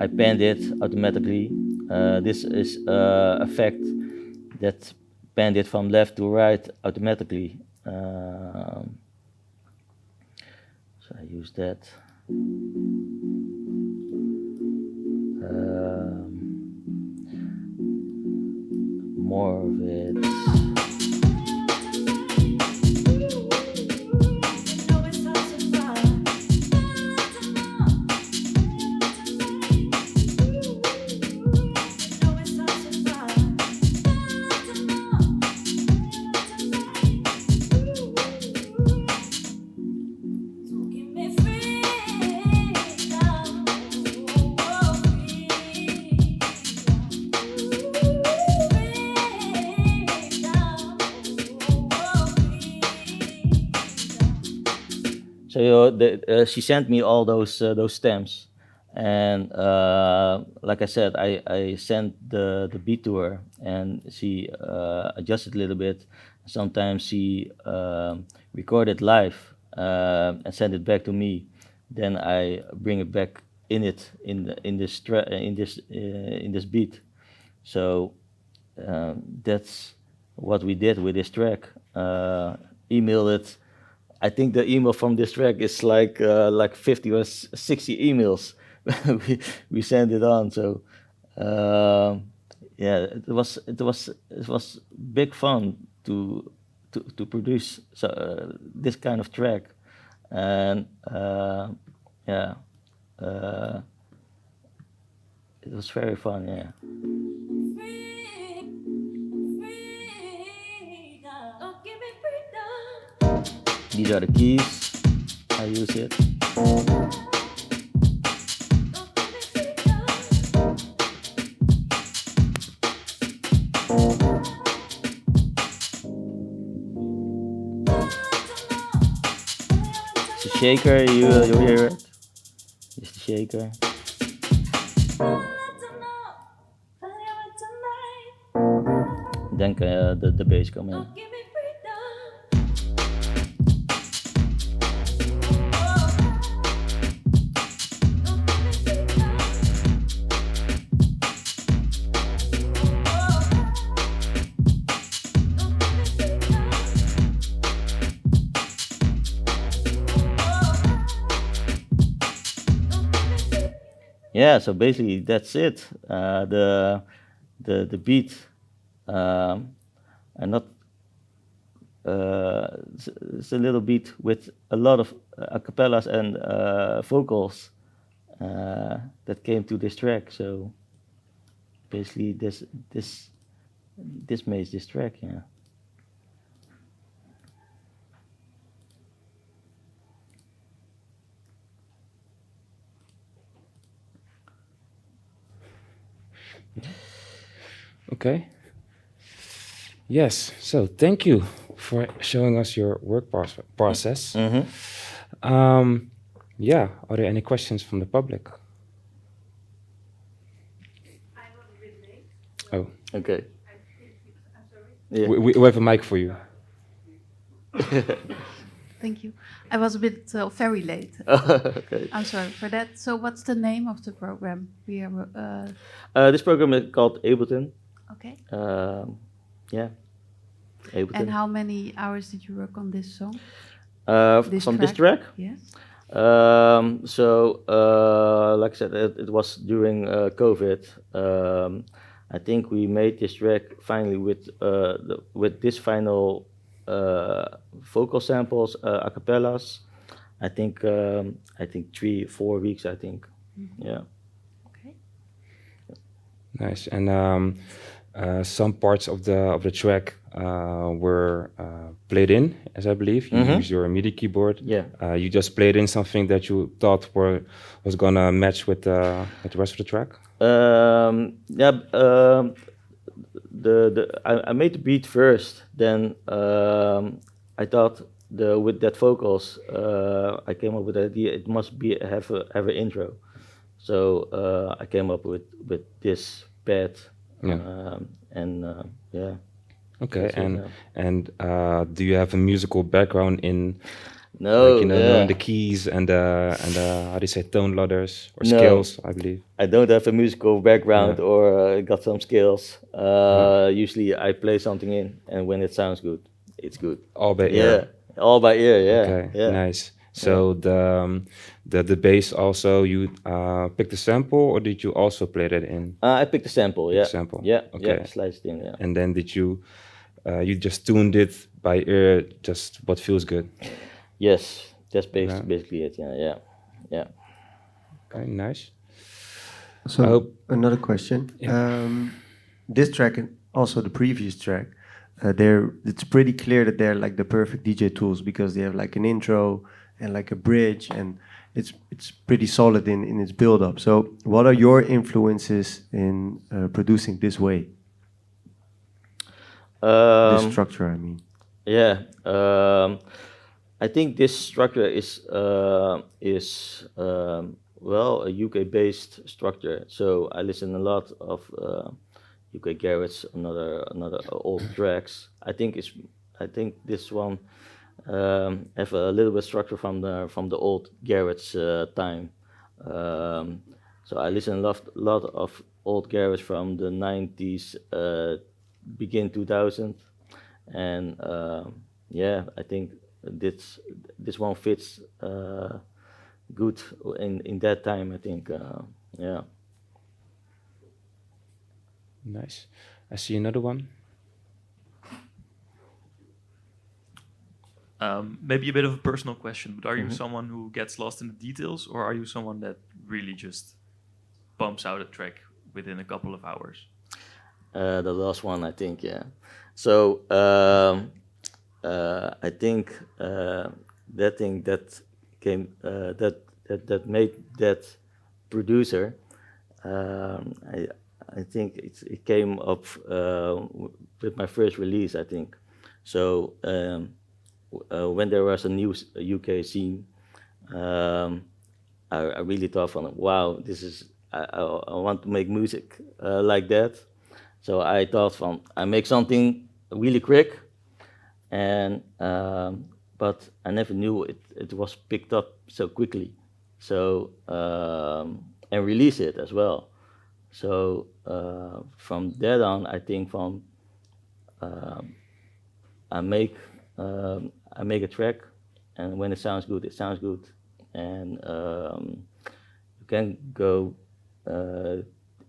I panned it automatically. This is effect that panned it from left to right automatically. So I use that. More of it. So she sent me all those stems, and like I said, I sent the beat to her, and she adjusted a little bit. Sometimes she recorded live and sent it back to me. Then I bring it back in this beat. So that's what we did with this track. Email it. I think the email from this track is like 50 or 60 emails. we sent it on. So yeah, it was big fun to produce this kind of track, and yeah, it was very fun. Yeah. These are the keys. I use it. It's a shaker. You hear it? It's the shaker. Then the bass come in. Yeah, so basically that's it. The beat, and not it's a little beat with a lot of acapellas and vocals that came to this track. So basically this makes this track. Yeah. Okay. Yes. So thank you for showing us your work process. Yeah. Are there any questions from the public? I was a bit late. Oh, Okay. I'm sorry. Yeah. we have a mic for you. Thank you. I was a bit very late. Okay. I'm sorry for that. So, what's the name of the program? We are This program is called Ableton. okay. Yeah. Ableton. And how many hours did you work on this song? From this track. Yes. Like I said, it was during COVID. I think we made this track finally with this final vocal samples, a cappellas. I think 3-4 weeks. I think, yeah. Okay. Nice. And some parts of the track were played in, as I believe. You use your MIDI keyboard. Yeah. You just played in something that you thought was gonna match with the rest of the track. I made the beat first. Then I thought with that vocals, I came up with the idea. It must have an intro. So I came up with this pad. Yeah. Yeah. Okay. That's it, And do you have a musical background in? No, Like, yeah. knowing the keys and how do you say, tone ladders or No. scales, I believe. I don't have a musical background Yeah. or got some skills. Usually I play something in, and when it sounds good, it's good. All by Yeah, ear. all by ear. Yeah, Okay, yeah. nice. So the bass also, you picked the sample, or did you also play that in? I picked a sample. Yeah, sample, Yeah, okay. yeah. Sliced in. Yeah. And then did you just tuned it by ear, just what feels good? Yes, that's Yeah. basically it. Yeah, yeah, yeah. Okay, nice. So I hope- another question. This track and also the previous track, it's pretty clear that they're like the perfect DJ tools because they have like an intro and like a bridge, and it's pretty solid in its build up. So what are your influences in producing this way? This structure, I mean. Yeah, I think this structure is well, a UK-based structure. So I listen a lot of UK Garage, another old tracks. I think this one have a little bit structure from the old Garage time. So I listen a lot of old Garage from the 90s, begin 2000, and yeah, I think this one fits good in that time. I think, yeah. Nice. I see another one. Maybe a bit of a personal question, but are you someone who gets lost in the details, or are you someone that really just bumps out a track within a couple of hours? The last one, I think, yeah. So I think that thing that came that made that producer. I think it came up with my first release, I think. So when there was a new UK scene, I really thought from, wow, this is I want to make music like that. So I thought from, I make something really quick, and but I never knew it was picked up so quickly. So and release it as well. So from that on, I think from I make a track, and when it sounds good, it sounds good, and you can go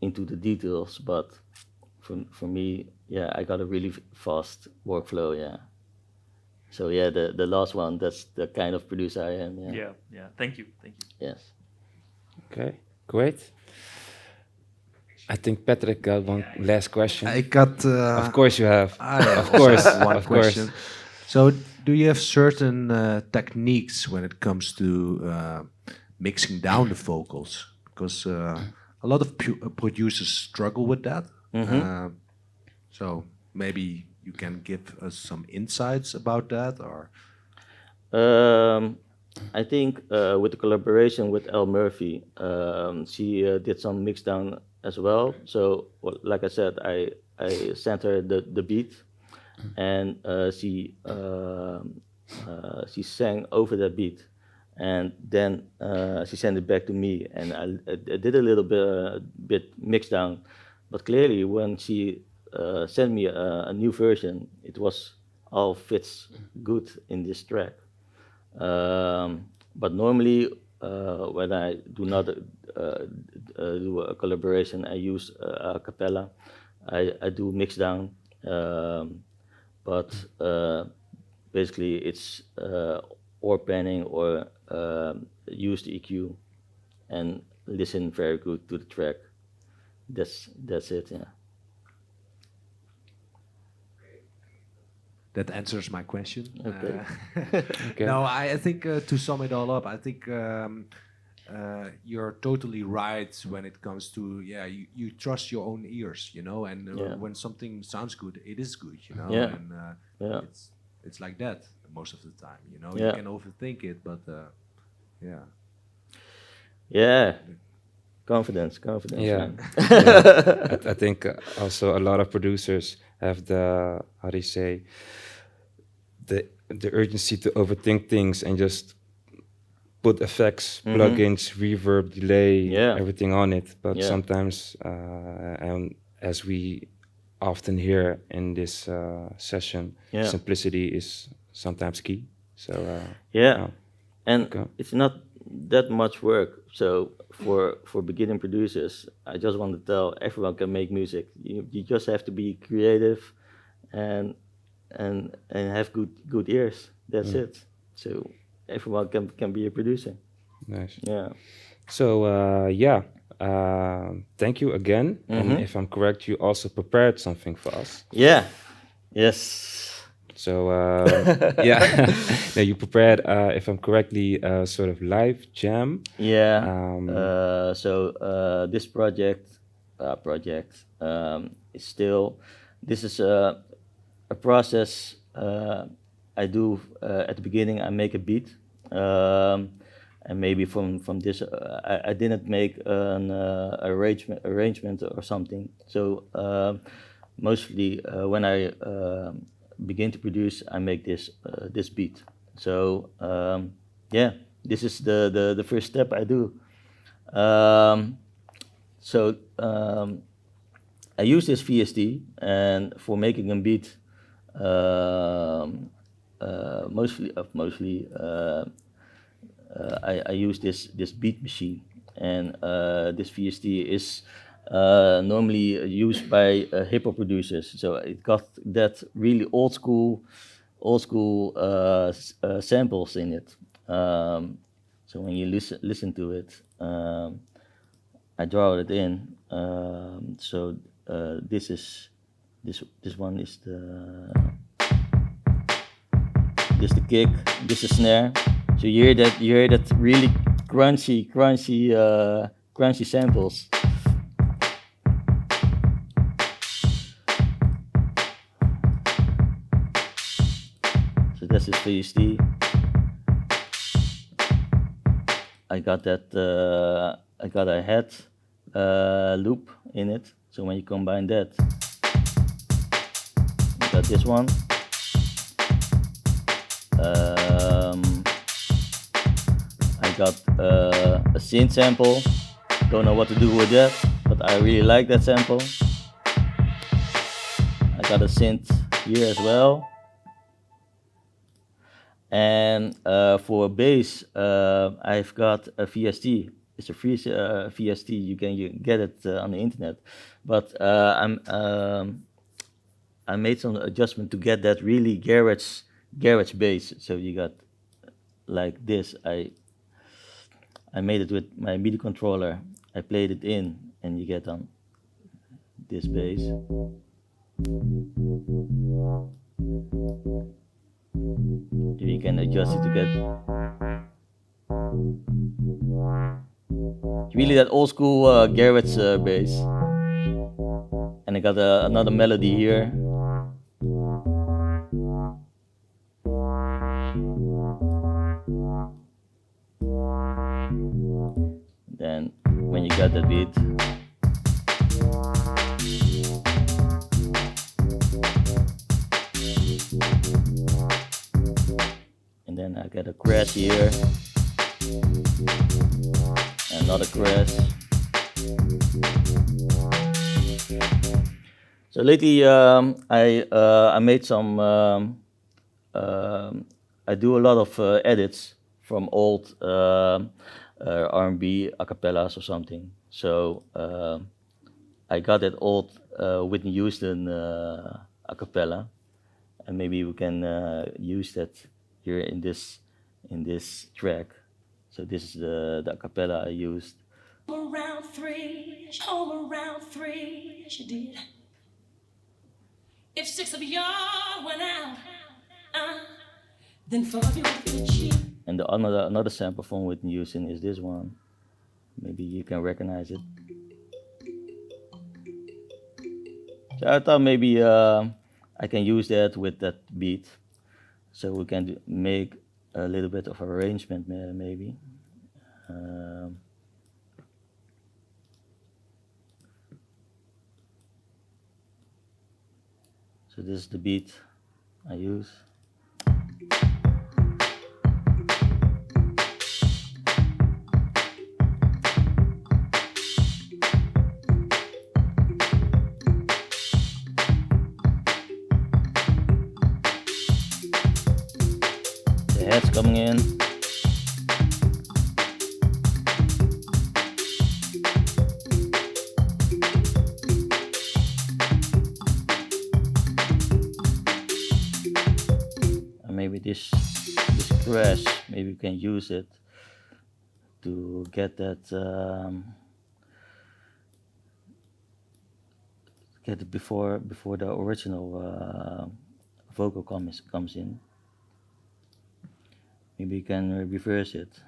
into the details, but for me, yeah, I got a really fast workflow, yeah. So yeah, the last one, that's the kind of producer I am, yeah. Yeah. Thank you. Yes. Okay, great. I think Patrick got one last question. I got. Of course you have. I have Of course, also one of course. question. So, do you have certain techniques when it comes to mixing down the vocals? Because a lot of producers struggle with that. So maybe you can give us some insights about that, or. I think with the collaboration with Elle Murphy, she did some mix down as well. So, like I said, I sent her the beat, and she sang over that beat, and then she sent it back to me, and I did a little bit mix down, but clearly when she sent me a new version, it was all fits good in this track. But normally, when I do not do a collaboration, I use a cappella. I do mix down, but basically it's or panning or use the EQ and listen very good to the track. That's it. Yeah. That answers my question. Okay. Okay. No, I think to sum it all up, I think you're totally right when it comes to you trust your own ears, you know, and when something sounds good, it is good, you know, Yeah. and Yeah. it's like that most of the time, you know. Yeah. You can overthink it, but yeah. Yeah. Confidence. Yeah. Man. I think also a lot of producers have the, how do you say, the urgency to overthink things and just put effects, plugins, reverb, delay, Yeah. everything on it. But Yeah. sometimes, and as we often hear in this session, Yeah. simplicity is sometimes key. So Yeah. And Okay. it's not that much work. So for beginning producers, I just want to tell everyone can make music. You just have to be creative and have good ears. That's it. So everyone can be a producer. nice. Yeah. So thank you again. And if I'm correct, you also prepared something for us. Yeah. Yes. So yeah, now you prepared, if I'm correctly, sort of live jam. Yeah. Um, This project is still. This is a process I do at the beginning. I make a beat, and maybe from this, I didn't make an arrangement or something. So mostly when I begin to produce, I make this beat. So yeah, this is the first step I do. I use this VST, and for making a beat, I use this beat machine, and this VST is normally used by hip hop producers. So it got that really old school samples in it. So when you listen to it, I draw it in. This one is the kick. This is snare. So you hear that really crunchy samples. So this is VST. I got that. I got a head loop in it. So when you combine that, you got this one. I got a synth sample. Don't know what to do with that, but I really like that sample. I got a synth here as well. And for bass, I've got a VST. It's a free VST. You can get it on the internet. But I made some adjustment to get that really garage bass. So you got like this. I made it with my MIDI controller. I played it in, and you get on this bass. You can adjust it to get really that old school garage bass. And I got another melody here. Then when you got that beat, and then I got a crash here, another crash. So lately I made some I do a lot of edits from old R&B acapellas or something. So I got that old Whitney Houston acapella, and maybe we can use that here in this track. So this is the acapella I used. Home around 3, she did. If 6 of y'all went out, then 4 of you would cheat. And the another sample from Whitney Houston is this one. Maybe you can recognize it. So I thought maybe I can use that with that beat, so we can make a little bit of arrangement maybe. So this is the beat I use. The head's coming in. Maybe this crash, maybe we can use it to get that get it before the original vocal comes in. Maybe you can reverse it.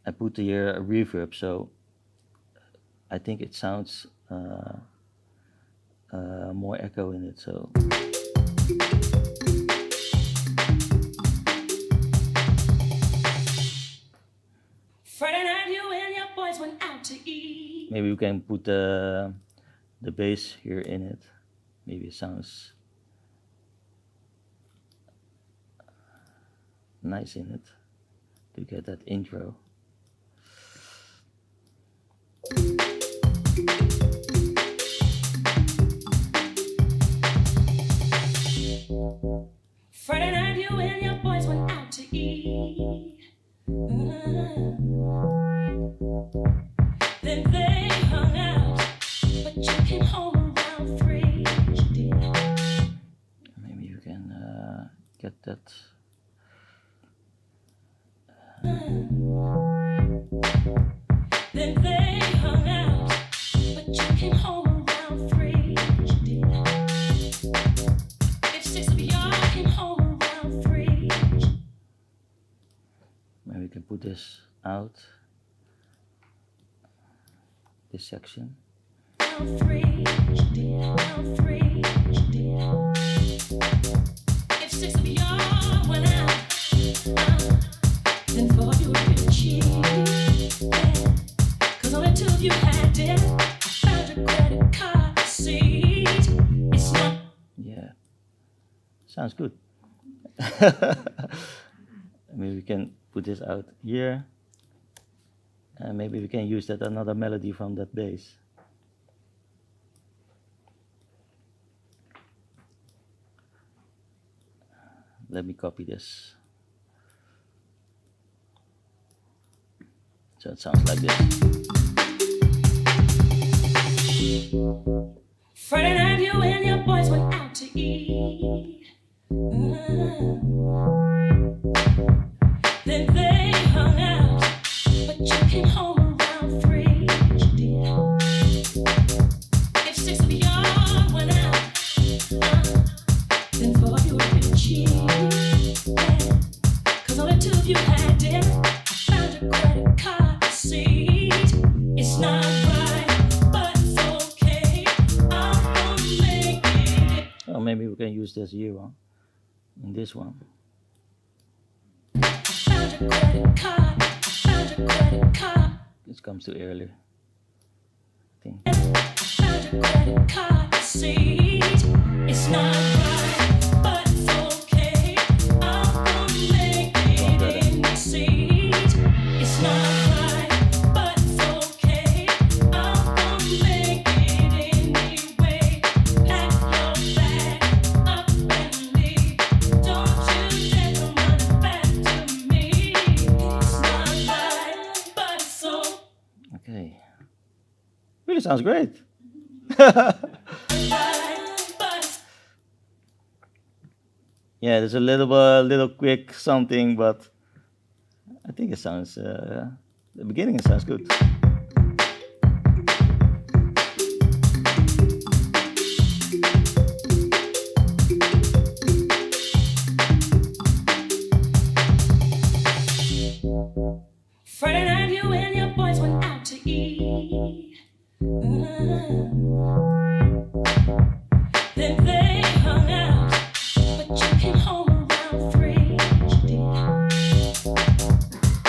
I put here a reverb, so I think it sounds more echo in it. So. Friday night, you and your boys went out to eat. Maybe we can put the bass here in it. Maybe it sounds nice in it to get that intro. Friday night, you and your boys went out to eat. Then they hung out, but you came home around 3. You did. Maybe you can get that. Then they hung out, but you came home around 3. You did. If 6 of y'all came home around 3. Maybe we can put this out. This section. Round 3, you did. Round 3, you did. If 6 of y'all went out, then 4 of you would cheat. Yeah. 'Cause only 2 of you had it. I found your credit card receipt. It's not. Yeah, sounds good. Maybe we can put this out here. And maybe we can use that another melody from that bass. Let me copy this. So it sounds like this. Friday night, you and your boys went out to eat. Then they hung out, but you came home around 3. You did. If 6 of y'all went out, then 4 of you would cheat. Yeah. 'Cause only 2 of you had it. I found your credit card receipt. It's not right, but it's okay. I'm gonna make it. Oh, maybe we can use this here one. In this one. Found your credit card. I found your credit card. This comes too early. I think. I found your credit card receipt. It's not right, but it's okay. I'm gonna make it in the seat. It's not right, but it's okay. I'm gonna make it anyway. Pack your bag up and leave. sounds great. Yeah, there's a little quick something, but I think it sounds. The beginning it sounds good. Friday night, you and your boys went out to eat. Then they hung out, but you came home around 3.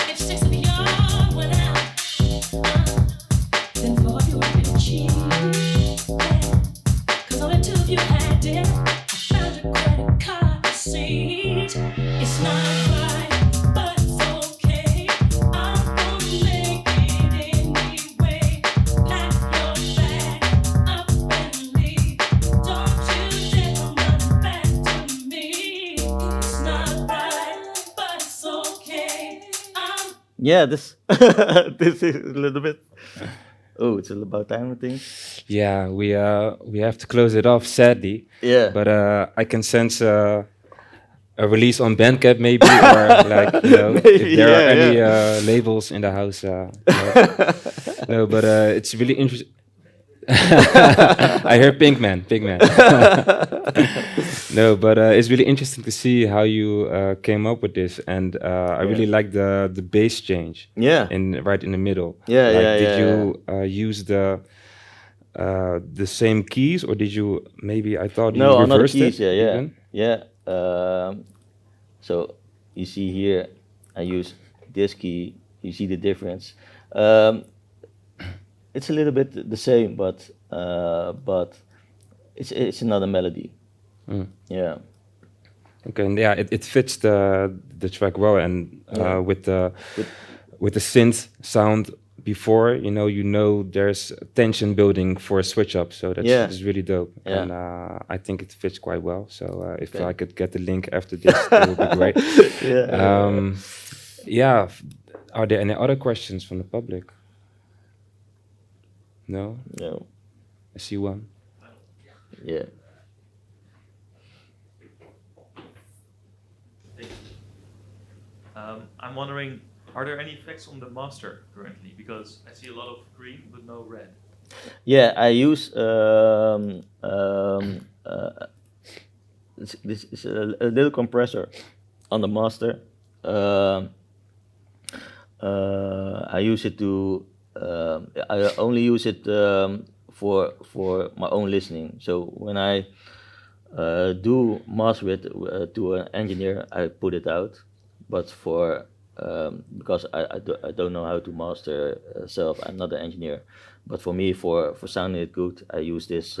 If 6 of y'all went out, then 4 of you were getting cheap. 'Cause only 2 of you had dinner. I found your credit card receipt. It's not right, but it's okay. I'm gonna make it anyway. Pack your bag up and leave. Don't you dare come running back to me. It's not right, but it's okay. I'm Yeah, this this is a little bit. Oh, it's about time, I think. Yeah, we have to close it off, sadly. Yeah. But I can sense a release on Bandcamp, maybe, or like if there are Yeah, any yeah. labels in the house. No, but it's really interesting. I hear Pinkman. No, but it's really interesting to see how you came up with this, and I really like the bass change. Yeah. Right in the middle. Yeah, like, yeah, Did yeah, you use the same keys, or did you maybe? I thought you No, another reversed keys. it. Yeah, yeah, even? yeah. So you see here, I use this key. You see the difference. It's a little bit the same, but it's another melody. Mm. Yeah. Okay, and yeah, it fits the track well, and Yeah. with the synth sound before, you know there's tension building for a switch up, so that's really dope, Yeah. and I think it fits quite well. So if Okay. I could get the link after this, that would be great. Yeah. Yeah, are there any other questions from the public? No, No. I see one. Yeah. I'm wondering, are there any effects on the master currently? Because I see a lot of green but no red. Yeah, I use this is a little compressor on the master. I use it to I only use it for my own listening. So when I do master it to an engineer, I put it out. But for because I don't know how to master self, I'm not an engineer. But for me, for sounding it good, I use this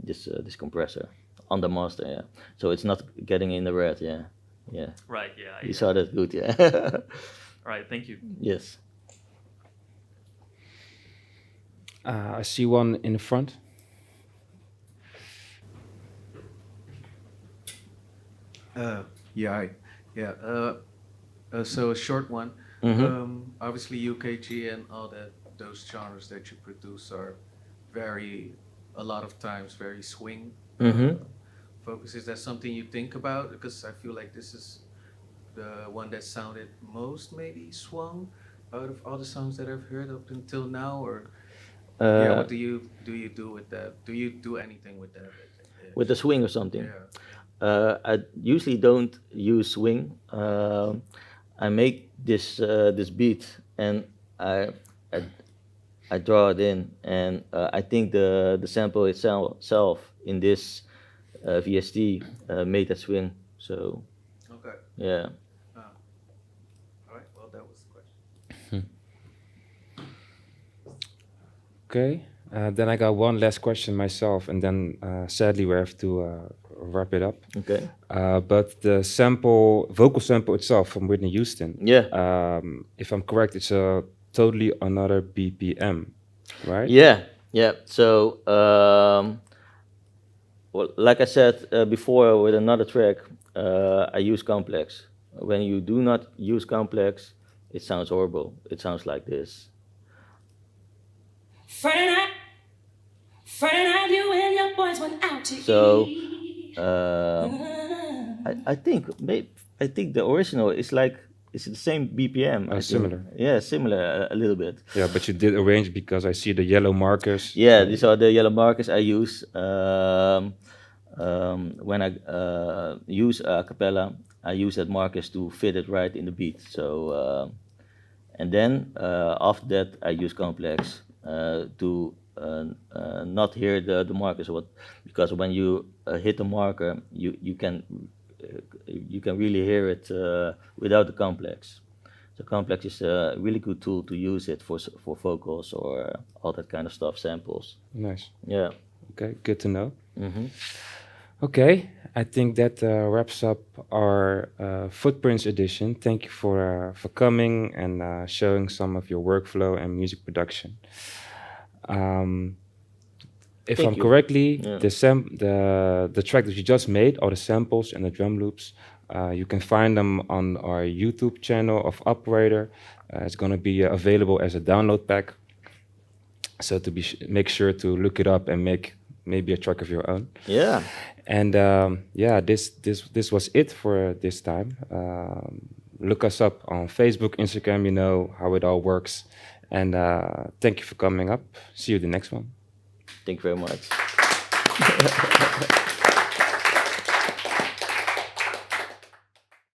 this compressor on the master. Yeah, so it's not getting in the red. Yeah, yeah. Right, yeah. You saw that good. Yeah. Right, thank you. Yes. I see one in the front. So a short one. Mhm. Obviously, UKG and all those genres that you produce are a lot of times very swing Mhm. focus. Is that something you think about? Because I feel like this is the one that sounded most maybe swung out of all the songs that I've heard up until now. Or what do you do with that? Do you do anything with that? With the swing or something. Yeah. I usually don't use swing. I make this beat and I draw it in, and I think the sample itself in this VST made that swing. So Okay. yeah. All right. Well, that was the question. Okay, then I got one last question myself, and then sadly we have to wrap it up. Okay. But the vocal sample itself from Whitney Houston, Yeah. if I'm correct, it's a totally another BPM, right? Yeah, yeah. So, well, like I said before with another track, I use complex. When you do not use complex, it sounds horrible. It sounds like this. Friday night, Friday night, you and your boys went out to So eat. I think I think the original is like it's the same BPM. I think. Similar. Yeah, similar a little bit. Yeah, but you did arrange because I see the yellow markers. Yeah, these are the yellow markers I use when I use a cappella. I use that markers to fit it right in the beat. So and then after that I use complex to not hear the markers. Because when you hit the marker, you can really hear it without the complex. So complex is a really good tool to use it for vocals or all that kind of stuff, samples. Nice. Yeah. Okay, good to know. Mm-hmm. Okay, I think that wraps up our Footprints edition. Thank you for coming and showing some of your workflow and music production. If Thank I'm you. correctly, Yeah. the track that you just made, all the samples and the drum loops, you can find them on our YouTube channel of Operator. It's going to be available as a download pack. So to make sure to look it up and make maybe a track of your own. Yeah. And yeah, this was it for this time. Look us up on Facebook, Instagram. You know how it all works. And thank you for coming up. See you the next one. Thank you very much.